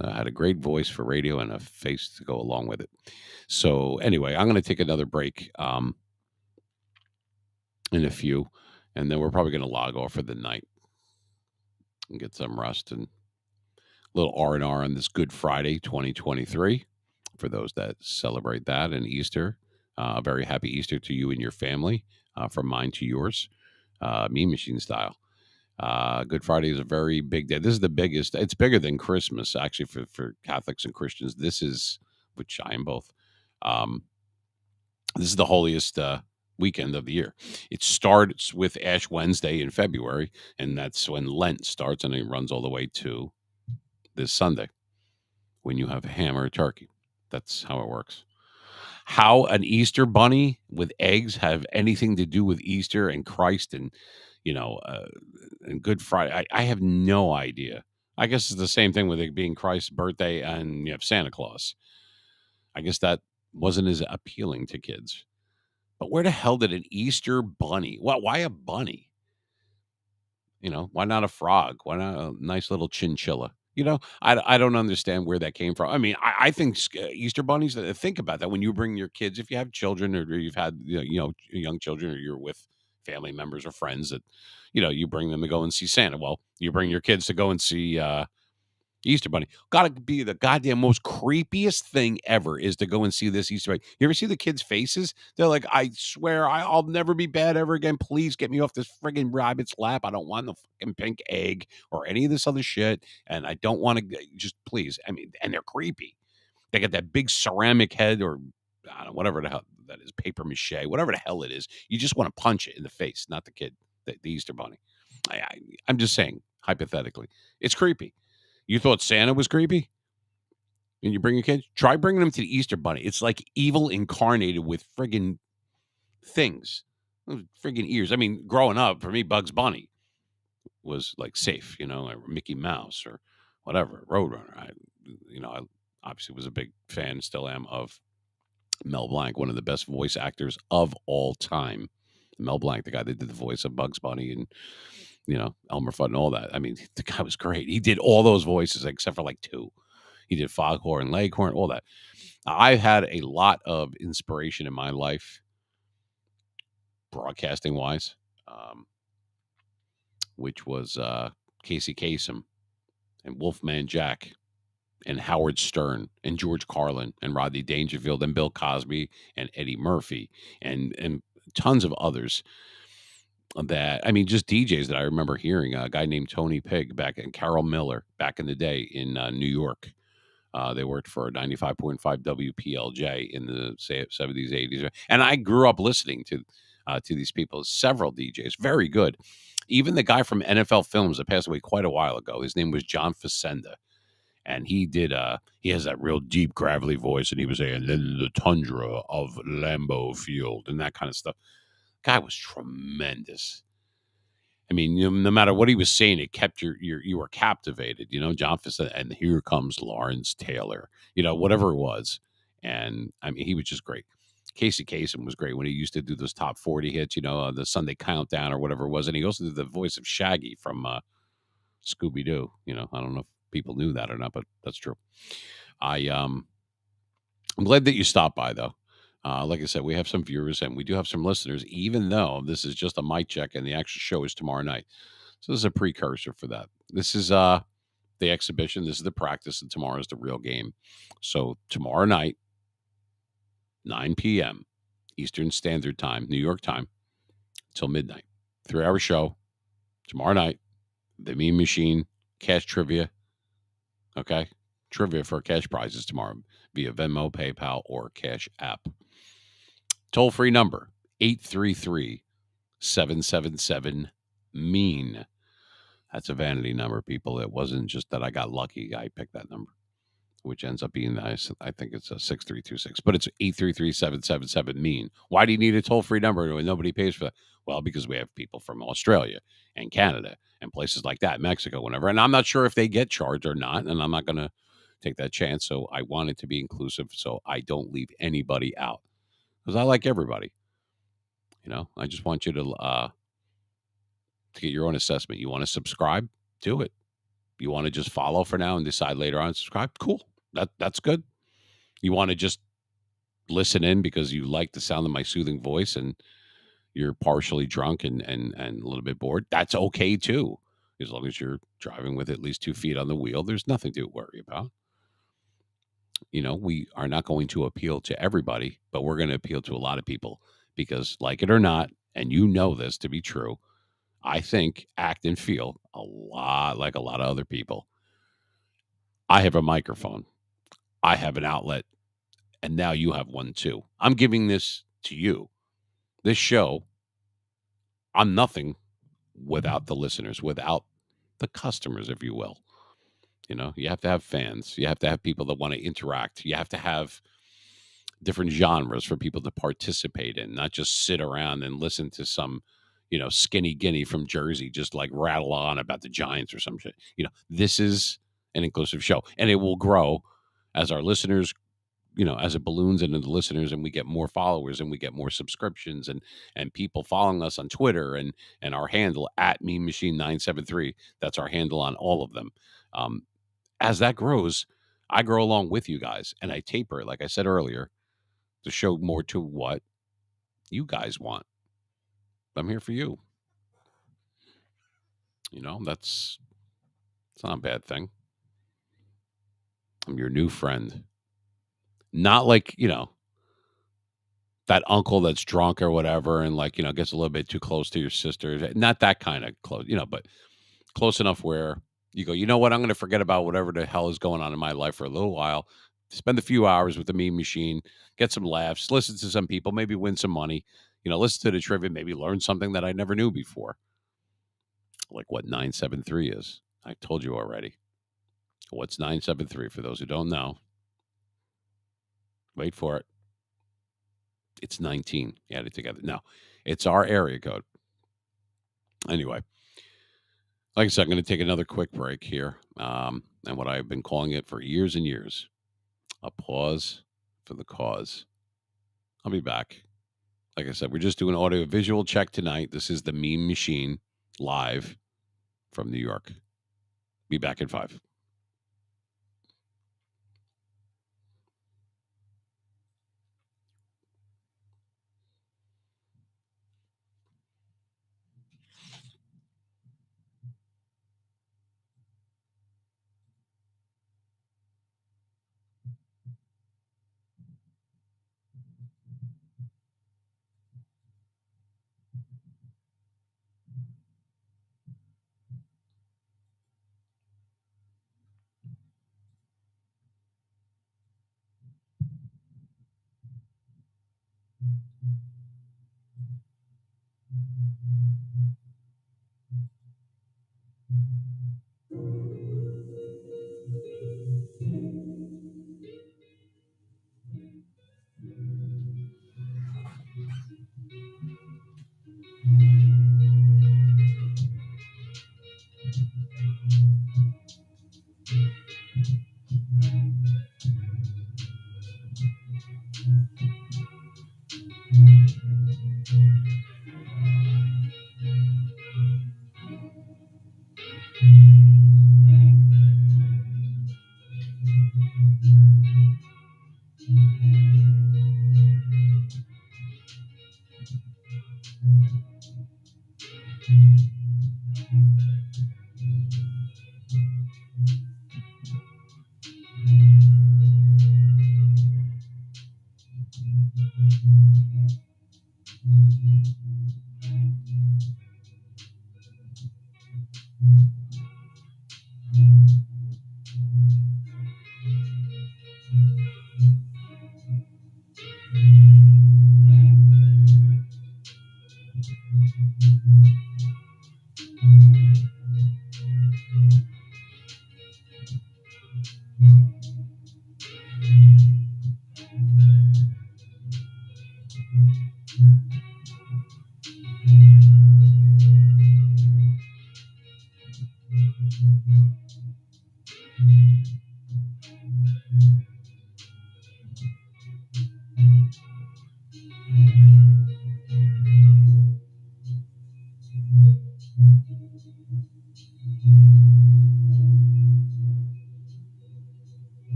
I had a great voice for radio and a face to go along with it. So anyway, I'm going to take another break in a few, and then we're probably going to log off for the night and get some rest and a little R&R on this Good Friday 2023 for those that celebrate that and Easter. A very happy Easter to you and your family, from mine to yours, Mean Machine style. Good Friday is a very big day. This is the biggest. It's bigger than Christmas, actually, for Catholics and Christians. This is, which I am both. Um, this is the holiest weekend of the year. It starts with Ash Wednesday in February, and that's when Lent starts, and it runs all the way to this Sunday when you have ham or turkey. That's how it works. How an Easter bunny with eggs have anything to do with Easter and Christ and you know uh, and Good Friday? I have no idea. I guess it's the same thing with it being Christ's birthday and you have Santa Claus. I guess that wasn't as appealing to kids. But where the hell did an Easter bunny? Why a bunny? Why not a frog? Why not a nice little chinchilla? I don't understand where that came from. I mean, I think Easter bunnies. Think about that when you bring your kids. If you have children, or you've had young children, or you're with family members or friends that you bring them to go and see Santa. Well, you bring your kids to go and see Easter Bunny. Gotta be the goddamn most creepiest thing ever is to go and see this Easter Bunny. You ever see the kids' faces? They're like, I swear I'll never be bad ever again. Please get me off this friggin' rabbit's lap. I don't want the fucking pink egg or any of this other shit. And I don't want to just please. I mean, and they're creepy. They got that big ceramic head or I don't know, whatever the hell that is, paper mache, whatever the hell it is. You just want to punch it in the face, not the kid, the Easter Bunny. I'm just saying, hypothetically, it's creepy. You thought Santa was creepy? And you bring your kids? Try bringing them to the Easter Bunny. It's like evil incarnated with friggin' things. Friggin' ears. I mean, growing up, for me, Bugs Bunny was like safe, or Mickey Mouse or whatever, Roadrunner. I obviously was a big fan, still am, of Mel Blanc, one of the best voice actors of all time. Mel Blanc, the guy that did the voice of Bugs Bunny and Elmer Fudd and all that. I mean, the guy was great. He did all those voices except for like two. He did Foghorn, Leghorn, all that. I've had a lot of inspiration in my life, broadcasting wise, which was Casey Kasem and Wolfman Jack and Howard Stern and George Carlin and Rodney Dangerfield and Bill Cosby and Eddie Murphy and tons of others. That I mean, just DJs that I remember hearing. A guy named Tony Pig back and Carol Miller back in the day in New York. They worked for 95.5 WPLJ in the 70s, 80s, and I grew up listening to these people. Several DJs, very good. Even the guy from NFL Films that passed away quite a while ago. His name was John Facenda, and he has that real deep, gravelly voice, and he was saying the tundra of Lambeau Field and that kind of stuff. Guy was tremendous. I mean, no matter what he was saying, it kept you were captivated. John Facenda, and here comes Lawrence Taylor. Whatever it was, and I mean, he was just great. Casey Kasem was great when he used to do those top 40 hits. The Sunday Countdown or whatever it was, and he also did the voice of Shaggy from Scooby Doo. I don't know if people knew that or not, but that's true. I'm glad that you stopped by though. Like I said, we have some viewers and we do have some listeners, even though this is just a mic check and the actual show is tomorrow night. So this is a precursor for that. This is the exhibition. This is the practice, and tomorrow is the real game. So tomorrow night, 9 p.m. Eastern Standard Time, New York time, till midnight. 3-hour show. Tomorrow night, the Mean Machine, cash trivia. Okay? Trivia for cash prizes tomorrow. via Venmo, PayPal, or Cash App. Toll-free number, 833-777-MEAN. That's a vanity number, people. It wasn't just that I got lucky. I picked that number, which ends up being nice. I think it's a 6326, but it's 833-777-MEAN. Why do you need a toll-free number when nobody pays for that? Well, because we have people from Australia and Canada and places like that, Mexico, whatever. And I'm not sure if they get charged or not, and I'm not going to take that chance. So I want it to be inclusive so I don't leave anybody out because I like everybody. I just want you to get your own assessment. You want to subscribe? Do it. You want to just follow for now and decide later on to subscribe? Cool. That's good. You want to just listen in because you like the sound of my soothing voice and you're partially drunk and a little bit bored? That's okay too. As long as you're driving with at least 2 feet on the wheel, there's nothing to worry about. We are not going to appeal to everybody, but we're going to appeal to a lot of people because, like it or not, and you know this to be true, I think, act, and feel a lot like a lot of other people. I have a microphone, I have an outlet, and now you have one too. I'm giving this to you. This show, I'm nothing without the listeners, without the customers, if you will. You have to have fans, you have to have people that want to interact, you have to have different genres for people to participate in, not just sit around and listen to some, skinny guinea from Jersey just like rattle on about the Giants or some shit. This is an inclusive show and it will grow as our listeners, as it balloons into the listeners and we get more followers and we get more subscriptions and people following us on Twitter and our handle at Mean Machine 973. That's our handle on all of them. As that grows, I grow along with you guys and I taper it, like I said earlier, to show more to what you guys want. I'm here for you. It's not a bad thing. I'm your new friend. Not like, that uncle that's drunk or whatever and like, gets a little bit too close to your sister. Not that kind of close, but close enough where you go, you know what? I'm going to forget about whatever the hell is going on in my life for a little while. Spend a few hours with the Mean Machine, get some laughs, listen to some people, maybe win some money, listen to the trivia, maybe learn something that I never knew before. Like what 973 is. I told you already. What's 973 for those who don't know? Wait for it. It's 19. Add it together. No, it's our area code. Anyway, like I said, I'm going to take another quick break here. And what I've been calling it for years and years, a pause for the cause. I'll be back. Like I said, we're just doing audio visual check tonight. This is the Mean Machine live from New York. Be back in 5.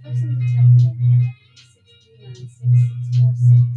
Person detected at NFP 6396646.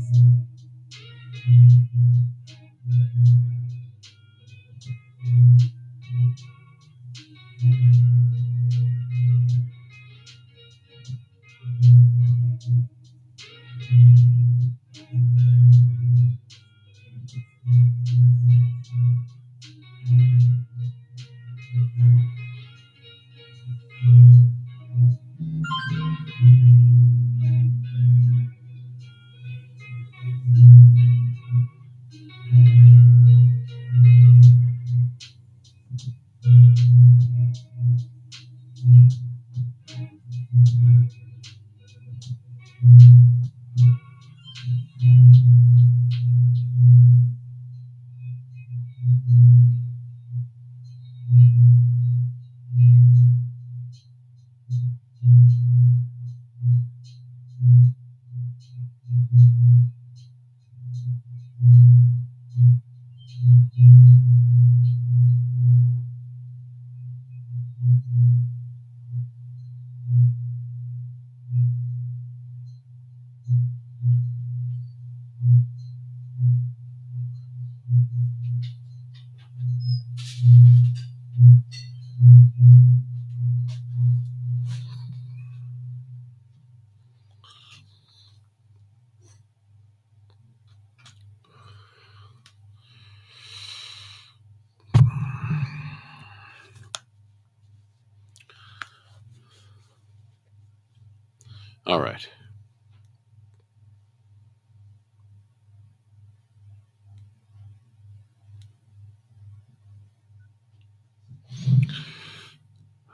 All right.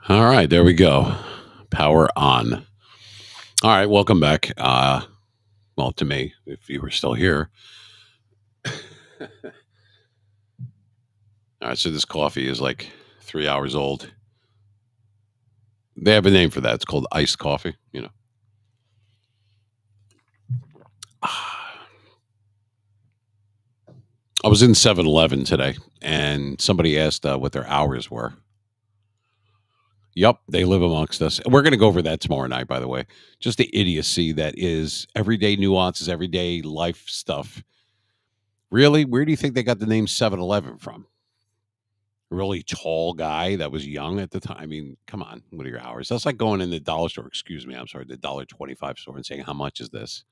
All right. There we go. Power on. All right. Welcome back. Well, to me, if you were still here. All right. So this coffee is like 3 hours old. They have a name for that. It's called iced coffee. I was in 7-Eleven today and somebody asked what their hours were. Yep, they live amongst us. We're going to go over that tomorrow night, by the way. Just the idiocy that is everyday nuances, everyday life stuff. Really? Where do you think they got the name 7-Eleven from? A really tall guy that was young at the time. I mean, come on. What are your hours? That's like going in the dollar store, excuse me, I'm sorry, the $1.25 store and saying, how much is this?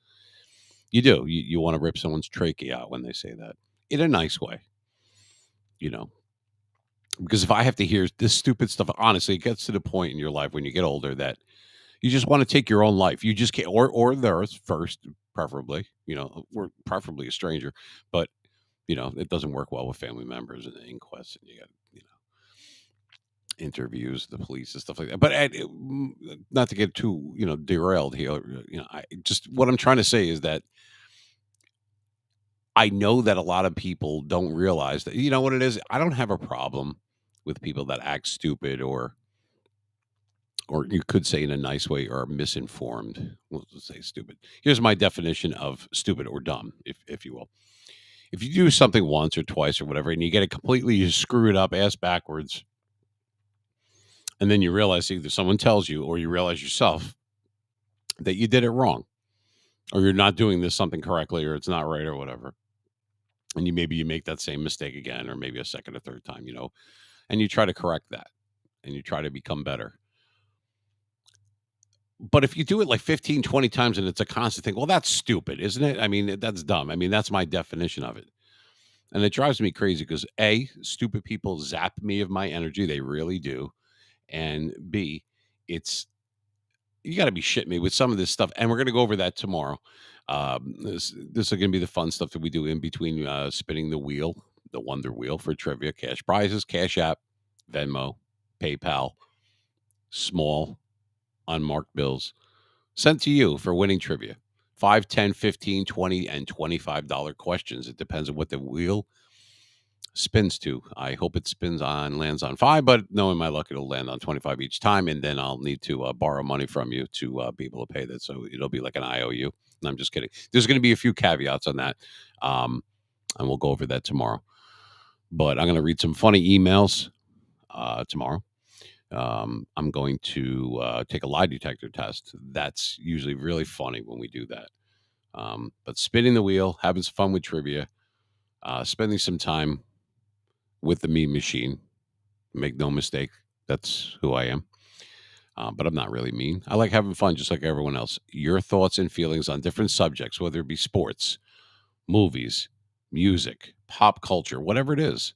You do. You want to rip someone's trachea out when they say that in a nice way, you know? Because if I have to hear this stupid stuff, honestly, it gets to the point in your life when you get older that you just want to take your own life. You just can't, or theirs first, preferably, or preferably a stranger. But it doesn't work well with family members and inquests, and you got interviews, the police and stuff like that. But not to get too derailed here. I just what I'm trying to say is that I know that a lot of people don't realize that. You know what it is? I don't have a problem with people that act stupid or you could say in a nice way, are misinformed. We'll just say stupid. Here's my definition of stupid or dumb, if you will. If you do something once or twice or whatever, and you get it completely, you screw it up, ass backwards, and then you realize either someone tells you or you realize yourself that you did it wrong, or you're not doing this something correctly, or it's not right, or whatever, and you make that same mistake again, or maybe a second or third time. and you try to correct that and you try to become better. But if you do it like 15, 20 times and it's a constant thing, well, that's stupid, isn't it? I mean, that's dumb. I mean, that's my definition of it. And it drives me crazy because A, stupid people zap me of my energy. They really do. And B, it's you got to be shitting me with some of this stuff. And we're going to go over that tomorrow. This is going to be the fun stuff that we do in between spinning the wheel, the Wonder Wheel for trivia, cash prizes, Cash App, Venmo, PayPal, small unmarked bills sent to you for winning trivia. 5, 10, 15, 20, and $25 questions. It depends on what the wheel spins to. I hope it lands on 5, but knowing my luck, it'll land on 25 each time. And then I'll need to borrow money from you to be able to pay that. So it'll be like an IOU. No, I'm just kidding. There's going to be a few caveats on that. And we'll go over that tomorrow. But I'm going to read some funny emails tomorrow. I'm going to take a lie detector test. That's usually really funny when we do that. But spinning the wheel, having some fun with trivia, spending some time with the meme machine. Make no mistake, that's who I am. But I'm not really mean. I like having fun just like everyone else. Your thoughts and feelings on different subjects, whether it be sports, movies, music, pop culture, whatever it is.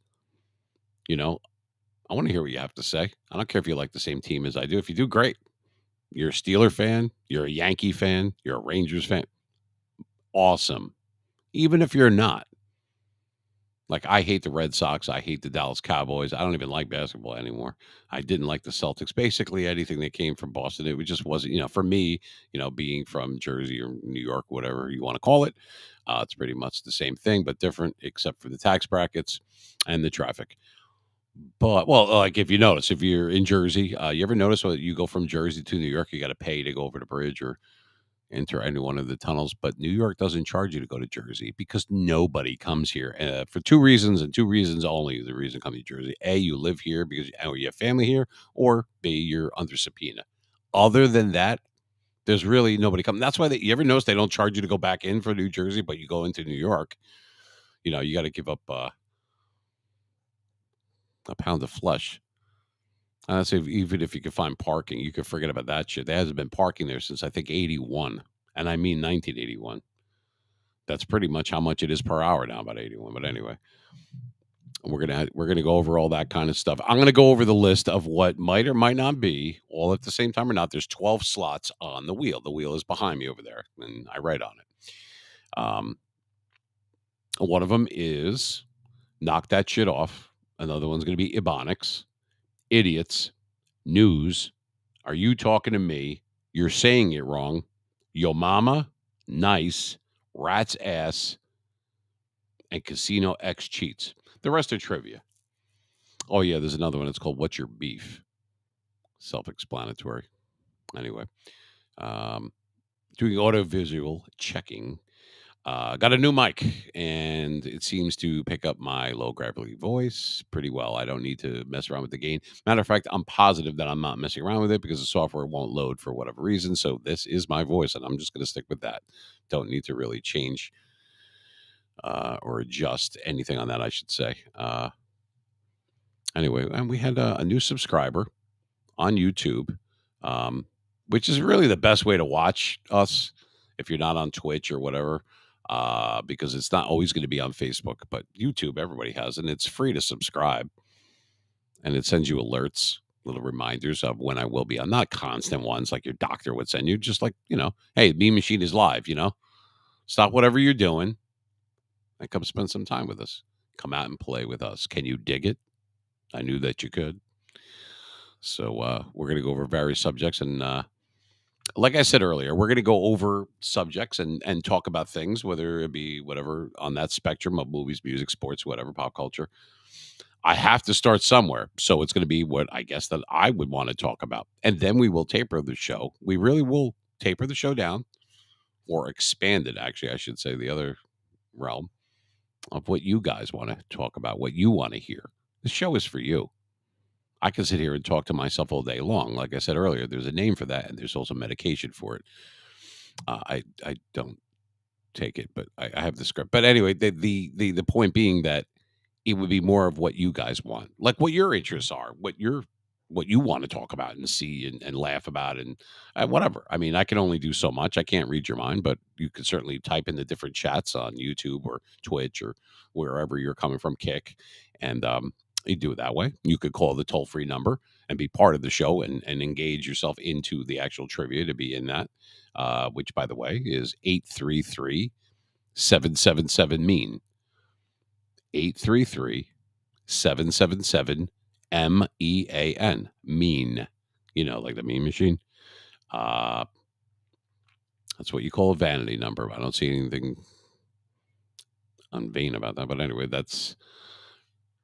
You know, I want to hear what you have to say. I don't care if you like the same team as I do. If you do, great. You're a Steeler fan, you're a Yankee fan, you're a Rangers fan. Awesome. Even if you're not. Like, I hate the Red Sox. I hate the Dallas Cowboys. I don't even like basketball anymore. I didn't like the Celtics. Basically, anything that came from Boston, it just wasn't, for me, being from Jersey or New York, whatever you want to call it, it's pretty much the same thing, but different, except for the tax brackets and the traffic. But, well, like if you notice, if you're in Jersey, you ever notice when you go from Jersey to New York, you got to pay to go over the bridge or enter any one of the tunnels, but New York doesn't charge you to go to Jersey because nobody comes here for two reasons and two reasons only. The reason to come to Jersey: A, you live here because you have family here, or B, you're under subpoena. Other than that, there's really nobody coming. That's why you ever notice they don't charge you to go back in for New Jersey, but you go into New York. You got to give up a pound of flesh. I say even if you could find parking, you could forget about that shit. There hasn't been parking there since I think 81, and I mean 1981. That's pretty much how much it is per hour now, about 81. But anyway, we're gonna go over all that kind of stuff. I'm gonna go over the list of what might or might not be all at the same time or not. There's 12 slots on the wheel. The wheel is behind me over there, and I write on it. One of them is knock that shit off. Another one's gonna be Ebonics, idiots, news. Are you talking to me? You're saying it wrong. Yo mama, nice, rat's ass, and Casino X cheats. The rest are trivia. Oh, yeah, there's another one. It's called What's Your Beef? Self explanatory. Anyway, doing audio-visual checking. Got a new mic, and it seems to pick up my low gravelly voice pretty well. I don't need to mess around with the gain. Matter of fact, I'm positive that I'm not messing around with it because the software won't load for whatever reason. So this is my voice, and I'm just going to stick with that. Don't need to really change or adjust anything on that, I should say. Anyway, and we had a new subscriber on YouTube, which is really the best way to watch us if you're not on Twitch or whatever, because it's not always going to be on Facebook. But YouTube, everybody has, and it's free to subscribe, and it sends you alerts, little reminders of when I will be on. Not constant ones like your doctor would send you, just like hey, Meme Machine is live. Stop whatever you're doing and come spend some time with us. Come out and play with us. Can you dig it? I knew that you could. So we're going to go over various subjects. And like I said earlier, we're going to go over subjects and talk about things, whether it be whatever on that spectrum of movies, music, sports, whatever, pop culture. I have to start somewhere. So it's going to be what I guess that I would want to talk about. And then we will taper the show. We really will taper the show down or expand it, actually, I should say, the other realm of what you guys want to talk about, what you want to hear. The show is for you. I can sit here and talk to myself all day long. Like I said earlier, there's a name for that, and there's also medication for it. I don't take it, but I have the script. But anyway, the point being that it would be more of what you guys want, like what your interests are, what you want to talk about and see and laugh about and whatever. I mean, I can only do so much. I can't read your mind, but you can certainly type in the different chats on YouTube or Twitch or wherever you're coming from, Kick, and you do it that way. You could call the toll free number and be part of the show and engage yourself into the actual trivia to be in that, which by the way is 833 777 mean 833 777 MEAN, mean, like the mean machine. Uh, that's what you call a vanity number. I don't see anything unvain about that. But anyway, that's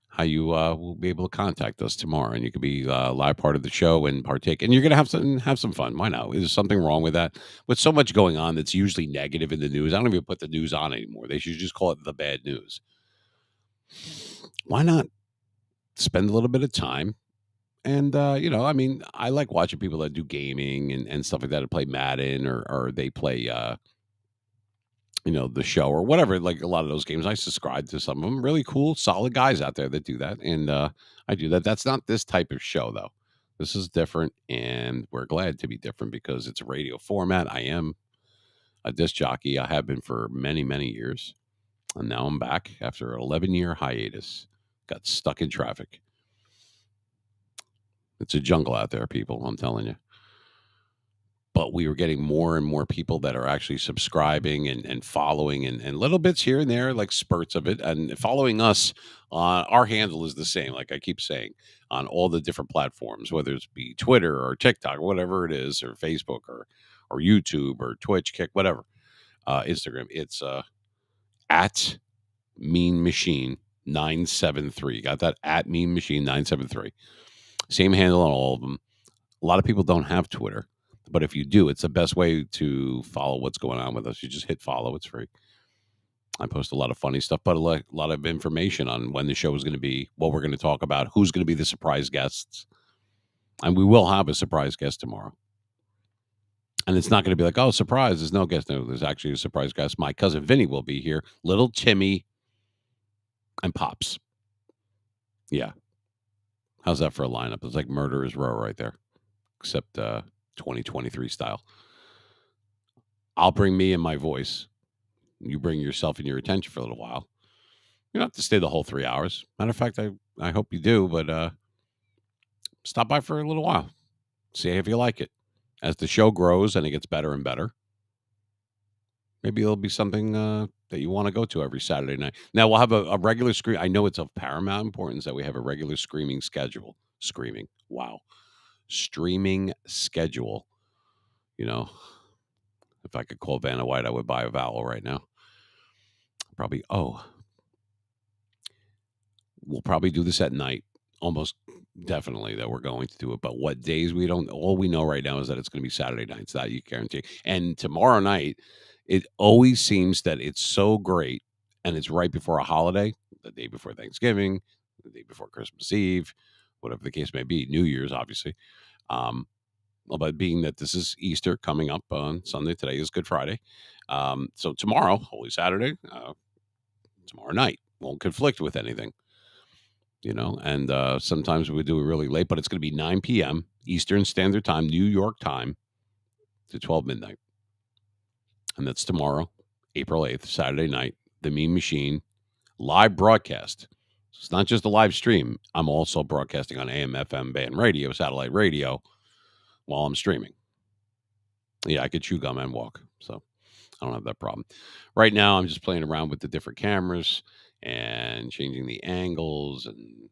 how you will be able to contact us tomorrow. And you can be live part of the show and partake. And you're going to have some fun. Why not? Is something wrong with that? With so much going on that's usually negative in the news, I don't even put the news on anymore. They should just call it the bad news. Why not spend a little bit of time? And, I mean, I like watching people that do gaming and stuff like that, to play Madden or they play, the show or whatever. Like a lot of those games, I subscribe to some of them. Really cool, solid guys out there that do that. And I do that. That's not this type of show, though. This is different. And we're glad to be different because it's a radio format. I am a disc jockey. I have been for many, many years. And now I'm back after an 11-year hiatus. Got stuck in traffic. It's a jungle out there, people. I'm telling you. But we were getting more and more people that are actually subscribing and following and little bits here and there, like spurts of it, and following us. Our handle is the same, like I keep saying, on all the different platforms, whether it's be Twitter or TikTok, whatever it is, or Facebook or YouTube or Twitch, Kick, whatever, Instagram. It's at Mean Machine 973. Got that? At Mean Machine 973. Same handle on all of them. A lot of people don't have Twitter, but if you do, it's the best way to follow what's going on with us. You just hit follow. It's free. I post a lot of funny stuff, but a lot of information on when the show is going to be, what we're going to talk about, who's going to be the surprise guests. And we will have a surprise guest tomorrow. And it's not going to be like, oh, surprise, there's no guest. No, there's actually a surprise guest. My cousin Vinny will be here. Little Timmy and Pops. Yeah. How's that for a lineup? It's like Murderer's Row right there, except 2023 style. I'll bring me and my voice. You bring yourself and your attention for a little while. You don't have to stay the whole 3 hours. Matter of fact, I hope you do, but stop by for a little while. See if you like it. As the show grows and it gets better and better, maybe it'll be something that you want to go to every Saturday night. Now, we'll have a regular screen. I know it's of paramount importance that we have a regular streaming schedule. Screaming. Wow. Streaming schedule. If I could call Vanna White, I would buy a vowel right now. Probably, we'll probably do this at night. Almost definitely that we're going to do it. But what days we don't, all we know right now is that it's going to be Saturday nights. That you guarantee. And tomorrow night, it always seems that it's so great. And it's right before a holiday, the day before Thanksgiving, the day before Christmas Eve, whatever the case may be, New Year's, obviously. But being that this is Easter coming up on Sunday, today is Good Friday. So tomorrow, Holy Saturday, tomorrow night won't conflict with anything, and sometimes we do it really late, but it's going to be 9 p.m. Eastern Standard Time, New York time, to 12 midnight. And that's tomorrow, April 8th, Saturday night, the Mean Machine live broadcast. So it's not just a live stream. I'm also broadcasting on AM, FM, band radio, satellite radio while I'm streaming. Yeah, I could chew gum and walk, so I don't have that problem. Right now, I'm just playing around with the different cameras and changing the angles and,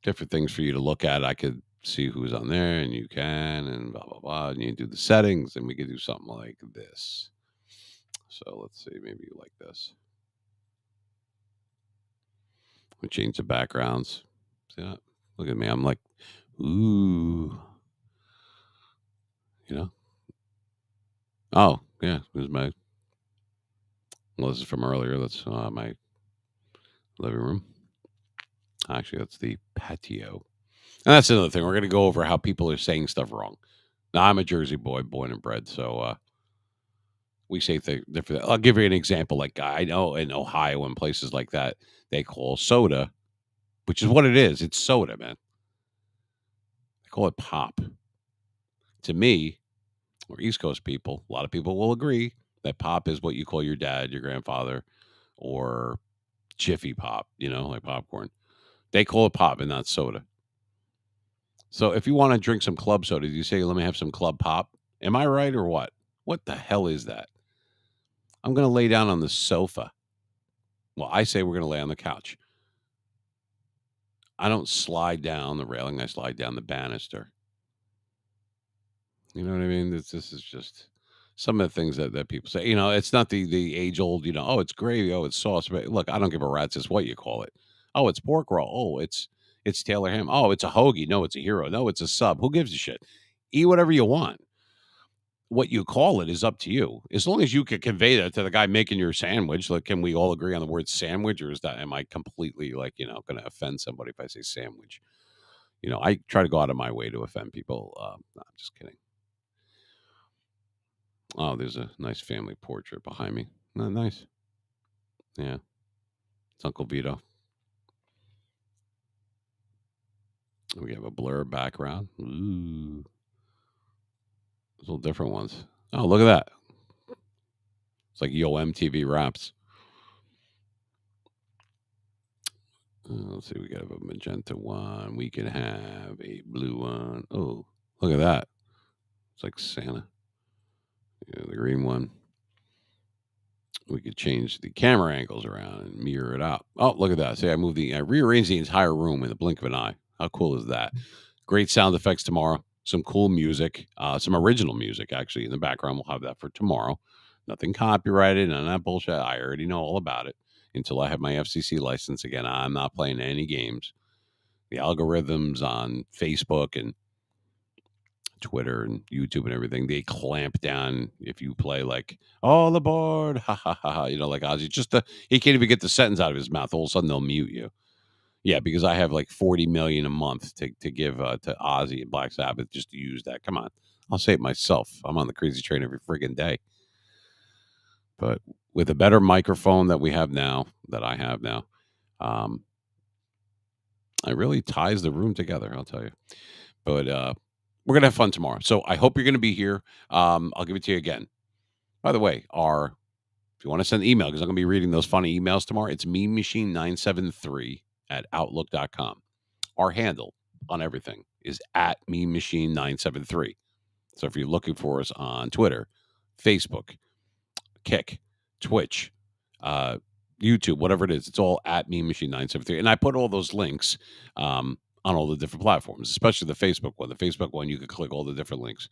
different things for you to look at. I could see who's on there and you can, and blah, blah, blah. And you do the settings and we could do something like this. So let's see, maybe you like this. We change the backgrounds. See that? Look at me. I'm like, ooh, Oh, yeah. This is this is from earlier. That's my living room. Actually, that's the patio. And that's another thing. We're going to go over how people are saying stuff wrong. Now, I'm a Jersey boy, born and bred. So we say different. I'll give you an example. Like I know in Ohio and places like that, they call soda, which is what it is. It's soda, man. They call it pop. To me, we're East Coast people. A lot of people will agree that pop is what you call your dad, your grandfather, or Jiffy Pop, like popcorn. They call it pop and not soda. So if you want to drink some club soda, do you say, let me have some club pop? Am I right or what? What the hell is that? I'm going to lay down on the sofa. Well, I say we're going to lay on the couch. I don't slide down the railing. I slide down the banister. You know what I mean? This is just some of the things that people say. It's not the age old, oh, it's gravy. Oh, it's sauce. But look, I don't give a rat's it's what you call it. Oh, it's pork roll. Oh, it's Taylor ham. Oh, it's a hoagie. No, it's a hero. No, it's a sub. Who gives a shit? Eat whatever you want. What you call it is up to you. As long as you can convey that to the guy making your sandwich. Like, can we all agree on the word sandwich, or am I completely going to offend somebody if I say sandwich? I try to go out of my way to offend people. No, I'm just kidding. Oh, there's a nice family portrait behind me. Not nice. Yeah, it's Uncle Vito. We have a blur background. Ooh, those little different ones. Oh, look at that. It's like Yo MTV Raps. Let's see. We got a magenta one. We can have a blue one. Oh, look at that. It's like Santa. Yeah, the green one. We could change the camera angles around and mirror it out. Oh, look at that. See, I rearranged the entire room in the blink of an eye. How cool is that? Great sound effects tomorrow. Some cool music, some original music actually in the background. We'll have that for tomorrow. Nothing copyrighted, none of that bullshit. I already know all about it. Until I have my FCC license again, I'm not playing any games. The algorithms on Facebook and Twitter and YouTube and everything, they clamp down if you play like all aboard, ha ha ha ha, like Ozzy. He can't even get the sentence out of his mouth. All of a sudden they'll mute you. Yeah, because I have like 40 million a month to give to Ozzy and Black Sabbath just to use that. Come on, I'll say it myself. I'm on the crazy train every friggin' day. But with a better microphone that we have now, that I have now, it really ties the room together. I'll tell you. But we're gonna have fun tomorrow. So I hope you're gonna be here. I'll give it to you again. By the way, if you want to send an email, because I'm gonna be reading those funny emails tomorrow, it's mememachine973 at outlook.com. Our handle on everything is at mememachine973. So if you're looking for us on Twitter, Facebook, Kick, Twitch, YouTube, whatever it is, it's all at mememachine973. And I put all those links on all the different platforms, especially the Facebook one. The Facebook one, you can click all the different links.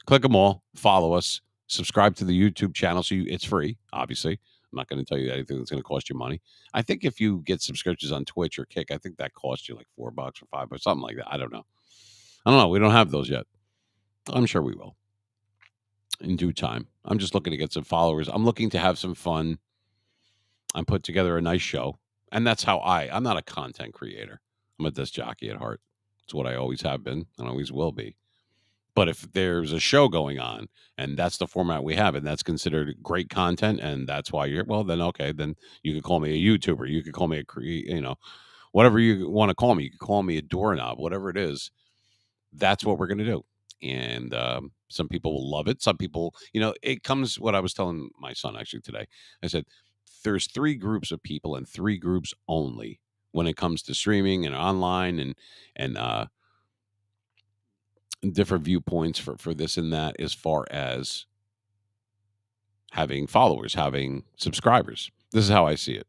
Click them all, follow us, subscribe to the YouTube channel. It's free, obviously. I'm not going to tell you anything that's going to cost you money. I think if you get subscriptions on Twitch or Kick, I think that costs you like $4 or $5, something like that. I don't know. We don't have those yet. I'm sure we will in due time. I'm just looking to get some followers. I'm looking to have some fun. I'm put together a nice show. And that's how I'm not a content creator. I'm a disc jockey at heart. It's what I always have been and always will be. But if there's a show going on and that's the format we have, and that's considered great content, and that's why then okay, then you could call me a YouTuber. You could call me whatever you want to call me. You could call me a doorknob, whatever it is. That's what we're going to do. And some people will love it. Some people, it comes what I was telling my son actually today. I said, there's 3 groups of people and 3 groups only when it comes to streaming and online and different viewpoints for this and that, as far as having followers, having subscribers. This is how I see it.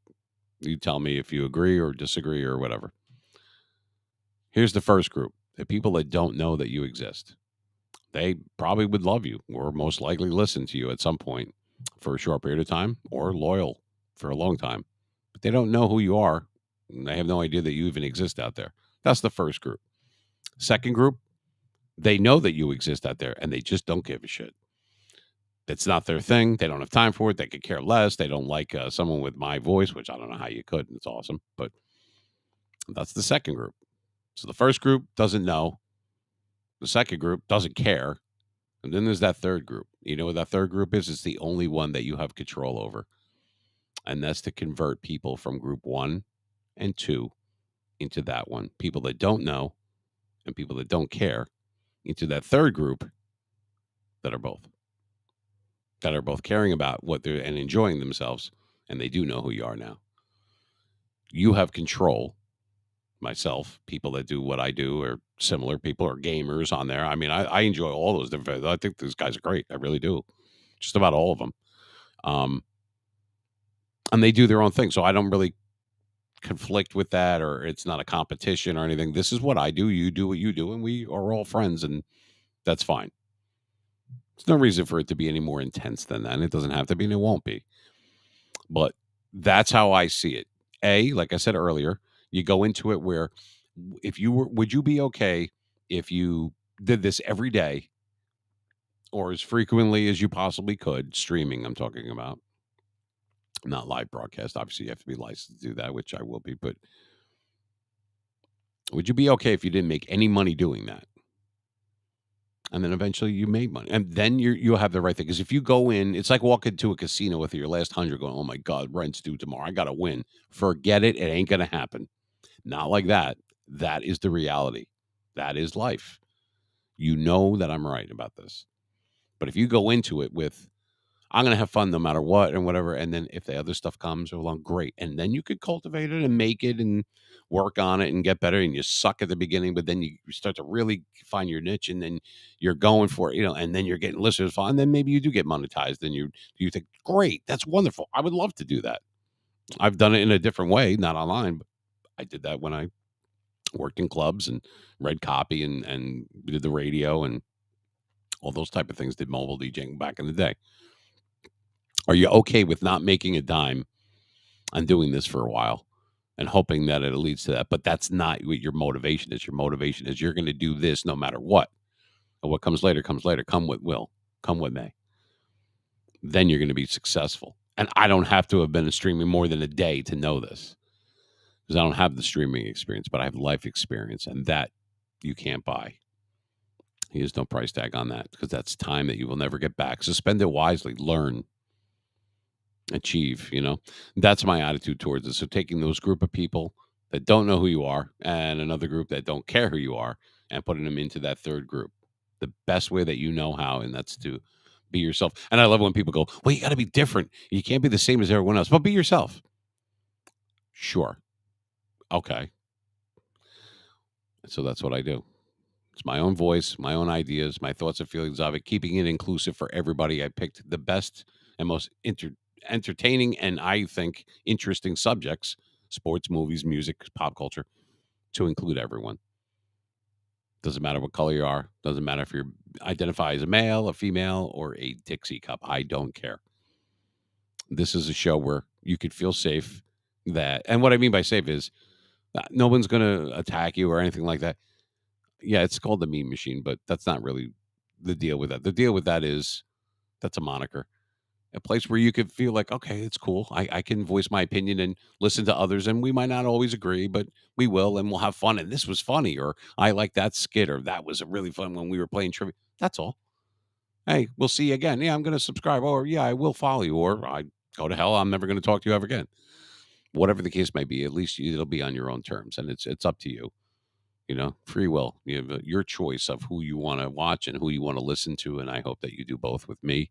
You tell me if you agree or disagree or whatever. Here's the first group: the people that don't know that you exist. They probably would love you or most likely listen to you at some point for a short period of time, or loyal for a long time, but they don't know who you are. And they have no idea that you even exist out there. That's the first group. Second group: they know that you exist out there and they just don't give a shit. It's not their thing. They don't have time for it. They could care less. They don't like someone with my voice, which I don't know how you could. It's awesome. But that's the second group. So the first group doesn't know. The second group doesn't care. And then there's that third group. You know what that third group is? It's the only one that you have control over. And that's to convert people from group 1 and 2 into that one. People that don't know and people that don't care into that third group that are both caring about what they're and enjoying themselves, and they do know who you are now. You have control. Myself, people that do what I do, or similar people, or gamers on there. I mean, I enjoy all those different. I think these guys are great. I really do. Just about all of them. Um, and they do their own thing, so I don't really conflict with that, or it's not a competition or anything. This is what I do. You do what you do, and we are all friends, and that's fine. There's no reason for it to be any more intense than that. And it doesn't have to be, and it won't be. But that's how I see it. Like I said earlier, you go into it where if you were, would you be okay if you did this every day or as frequently as you possibly could? Streaming, I'm talking about, not live broadcast. Obviously, you have to be licensed to do that, which I will be. But would you be okay if you didn't make any money doing that? And then eventually you made money, and then you'll have the right thing. Because if you go in, it's like walking to a casino with your last 100, going, "Oh my god, rent's due tomorrow. I got to win." Forget it. It ain't gonna happen. Not like that. That is the reality. That is life. You know that I'm right about this. But if you go into it with, I'm going to have fun no matter what and whatever, and then if the other stuff comes along, great. And then you could cultivate it and make it and work on it and get better. And you suck at the beginning, but then you start to really find your niche, and then you're going for it, and then you're getting listeners, and then maybe you do get monetized. And you think, great, that's wonderful. I would love to do that. I've done it in a different way, not online, but I did that when I worked in clubs and read copy and did the radio and all those type of things, did mobile DJing back in the day. Are you okay with not making a dime and doing this for a while and hoping that it leads to that? But that's not what your motivation is. Your motivation is you're going to do this no matter what. And what comes later comes later. Come what will, come what may. Then you're going to be successful. And I don't have to have been streaming more than a day to know this, because I don't have the streaming experience, but I have life experience, and that you can't buy. There's no price tag on that, because that's time that you will never get back. So spend it wisely, learn, achieve. That's my attitude towards it. So taking those group of people that don't know who you are and another group that don't care who you are, and putting them into that third group the best way that you know how, and that's to be yourself. And I love when people go, well, you got to be different, you can't be the same as everyone else, but be yourself. Sure. Okay. So that's what I do. It's my own voice, my own ideas, my thoughts and feelings of it, keeping it inclusive for everybody. I picked the best and most entertaining and, I think, interesting subjects: sports, movies, music, pop culture, to include everyone. Doesn't matter what color you are. Doesn't matter if you identify as a male, a female, or a Dixie cup. I don't care. This is a show where you could feel safe. And what I mean by safe is no one's going to attack you or anything like that. Yeah, it's called the meme machine, but that's not really the deal with that. The deal with that is that's a moniker, a place where you could feel like, okay, it's cool. I can voice my opinion and listen to others, and we might not always agree, but we will, and we'll have fun. And this was funny, or I like that skit, or that was really fun when we were playing trivia. That's all. Hey, we'll see you again. Yeah, I'm going to subscribe, or yeah, I will follow you, or I go to hell. I'm never going to talk to you ever again. Whatever the case may be, at least it'll be on your own terms, and it's up to you. Free will. You have your choice of who you want to watch and who you want to listen to. And I hope that you do both with me.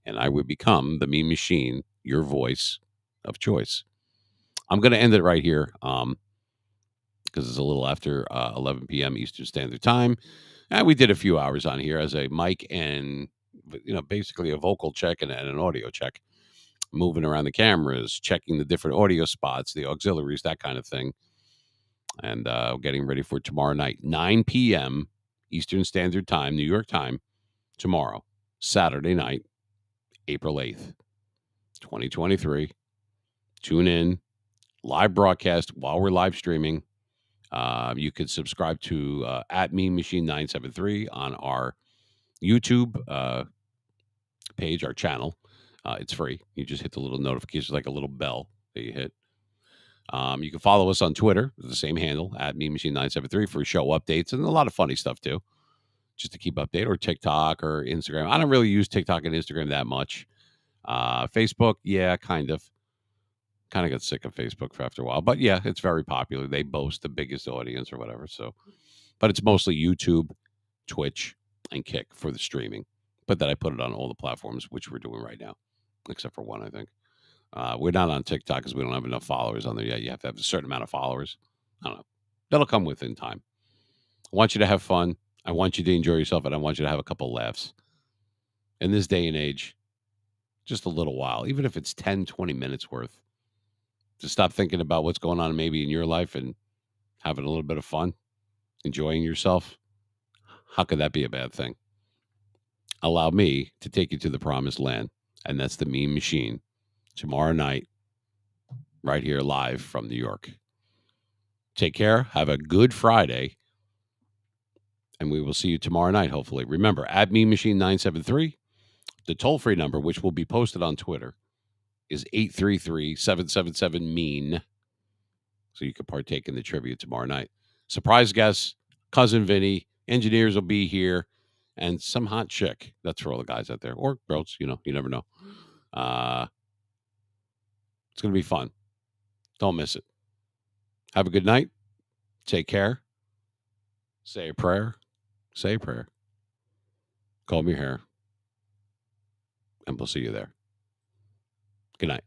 And I would become the meme machine, your voice of choice. I'm going to end it right here because it's a little after 11 p.m. Eastern Standard Time. And we did a few hours on here as a mic and, basically a vocal check and an audio check, moving around the cameras, checking the different audio spots, the auxiliaries, that kind of thing. And getting ready for tomorrow night, 9 p.m. Eastern Standard Time, New York time, tomorrow, Saturday night, April 8th, 2023. Tune in, live broadcast while we're live streaming. You could subscribe to at Meme Machine 973 on our YouTube page, our channel. It's free. You just hit the little notification, like a little bell that you hit. You can follow us on Twitter, the same handle, at Meme Machine 973, for show updates and a lot of funny stuff too. just to keep update, or TikTok or Instagram. I don't really use TikTok and Instagram that much. Facebook, yeah, kind of. Kind of got sick of Facebook after a while, but yeah, it's very popular. They boast the biggest audience or whatever. So, but it's mostly YouTube, Twitch, and Kick for the streaming. But then I put it on all the platforms, which we're doing right now, except for one, I think. We're not on TikTok because we don't have enough followers on there yet. You have to have a certain amount of followers. I don't know. That'll come within time. I want you to have fun. I want you to enjoy yourself, and I want you to have a couple laughs. In this day and age, just a little while, even if it's 10, 20 minutes worth, to stop thinking about what's going on maybe in your life and having a little bit of fun, enjoying yourself. How could that be a bad thing? Allow me to take you to the promised land, and that's the Mean Machine tomorrow night, right here live from New York. Take care. Have a good Friday. And we will see you tomorrow night, hopefully. Remember, at Mean Machine 973, the toll free number, which will be posted on Twitter, is 833-777-MEAN. So you can partake in the trivia tomorrow night. Surprise guests, Cousin Vinny, engineers will be here, and some hot chick. That's for all the guys out there. Or girls, you never know. It's going to be fun. Don't miss it. Have a good night. Take care. Say a prayer. Say a prayer. Comb your hair. And we'll see you there. Good night.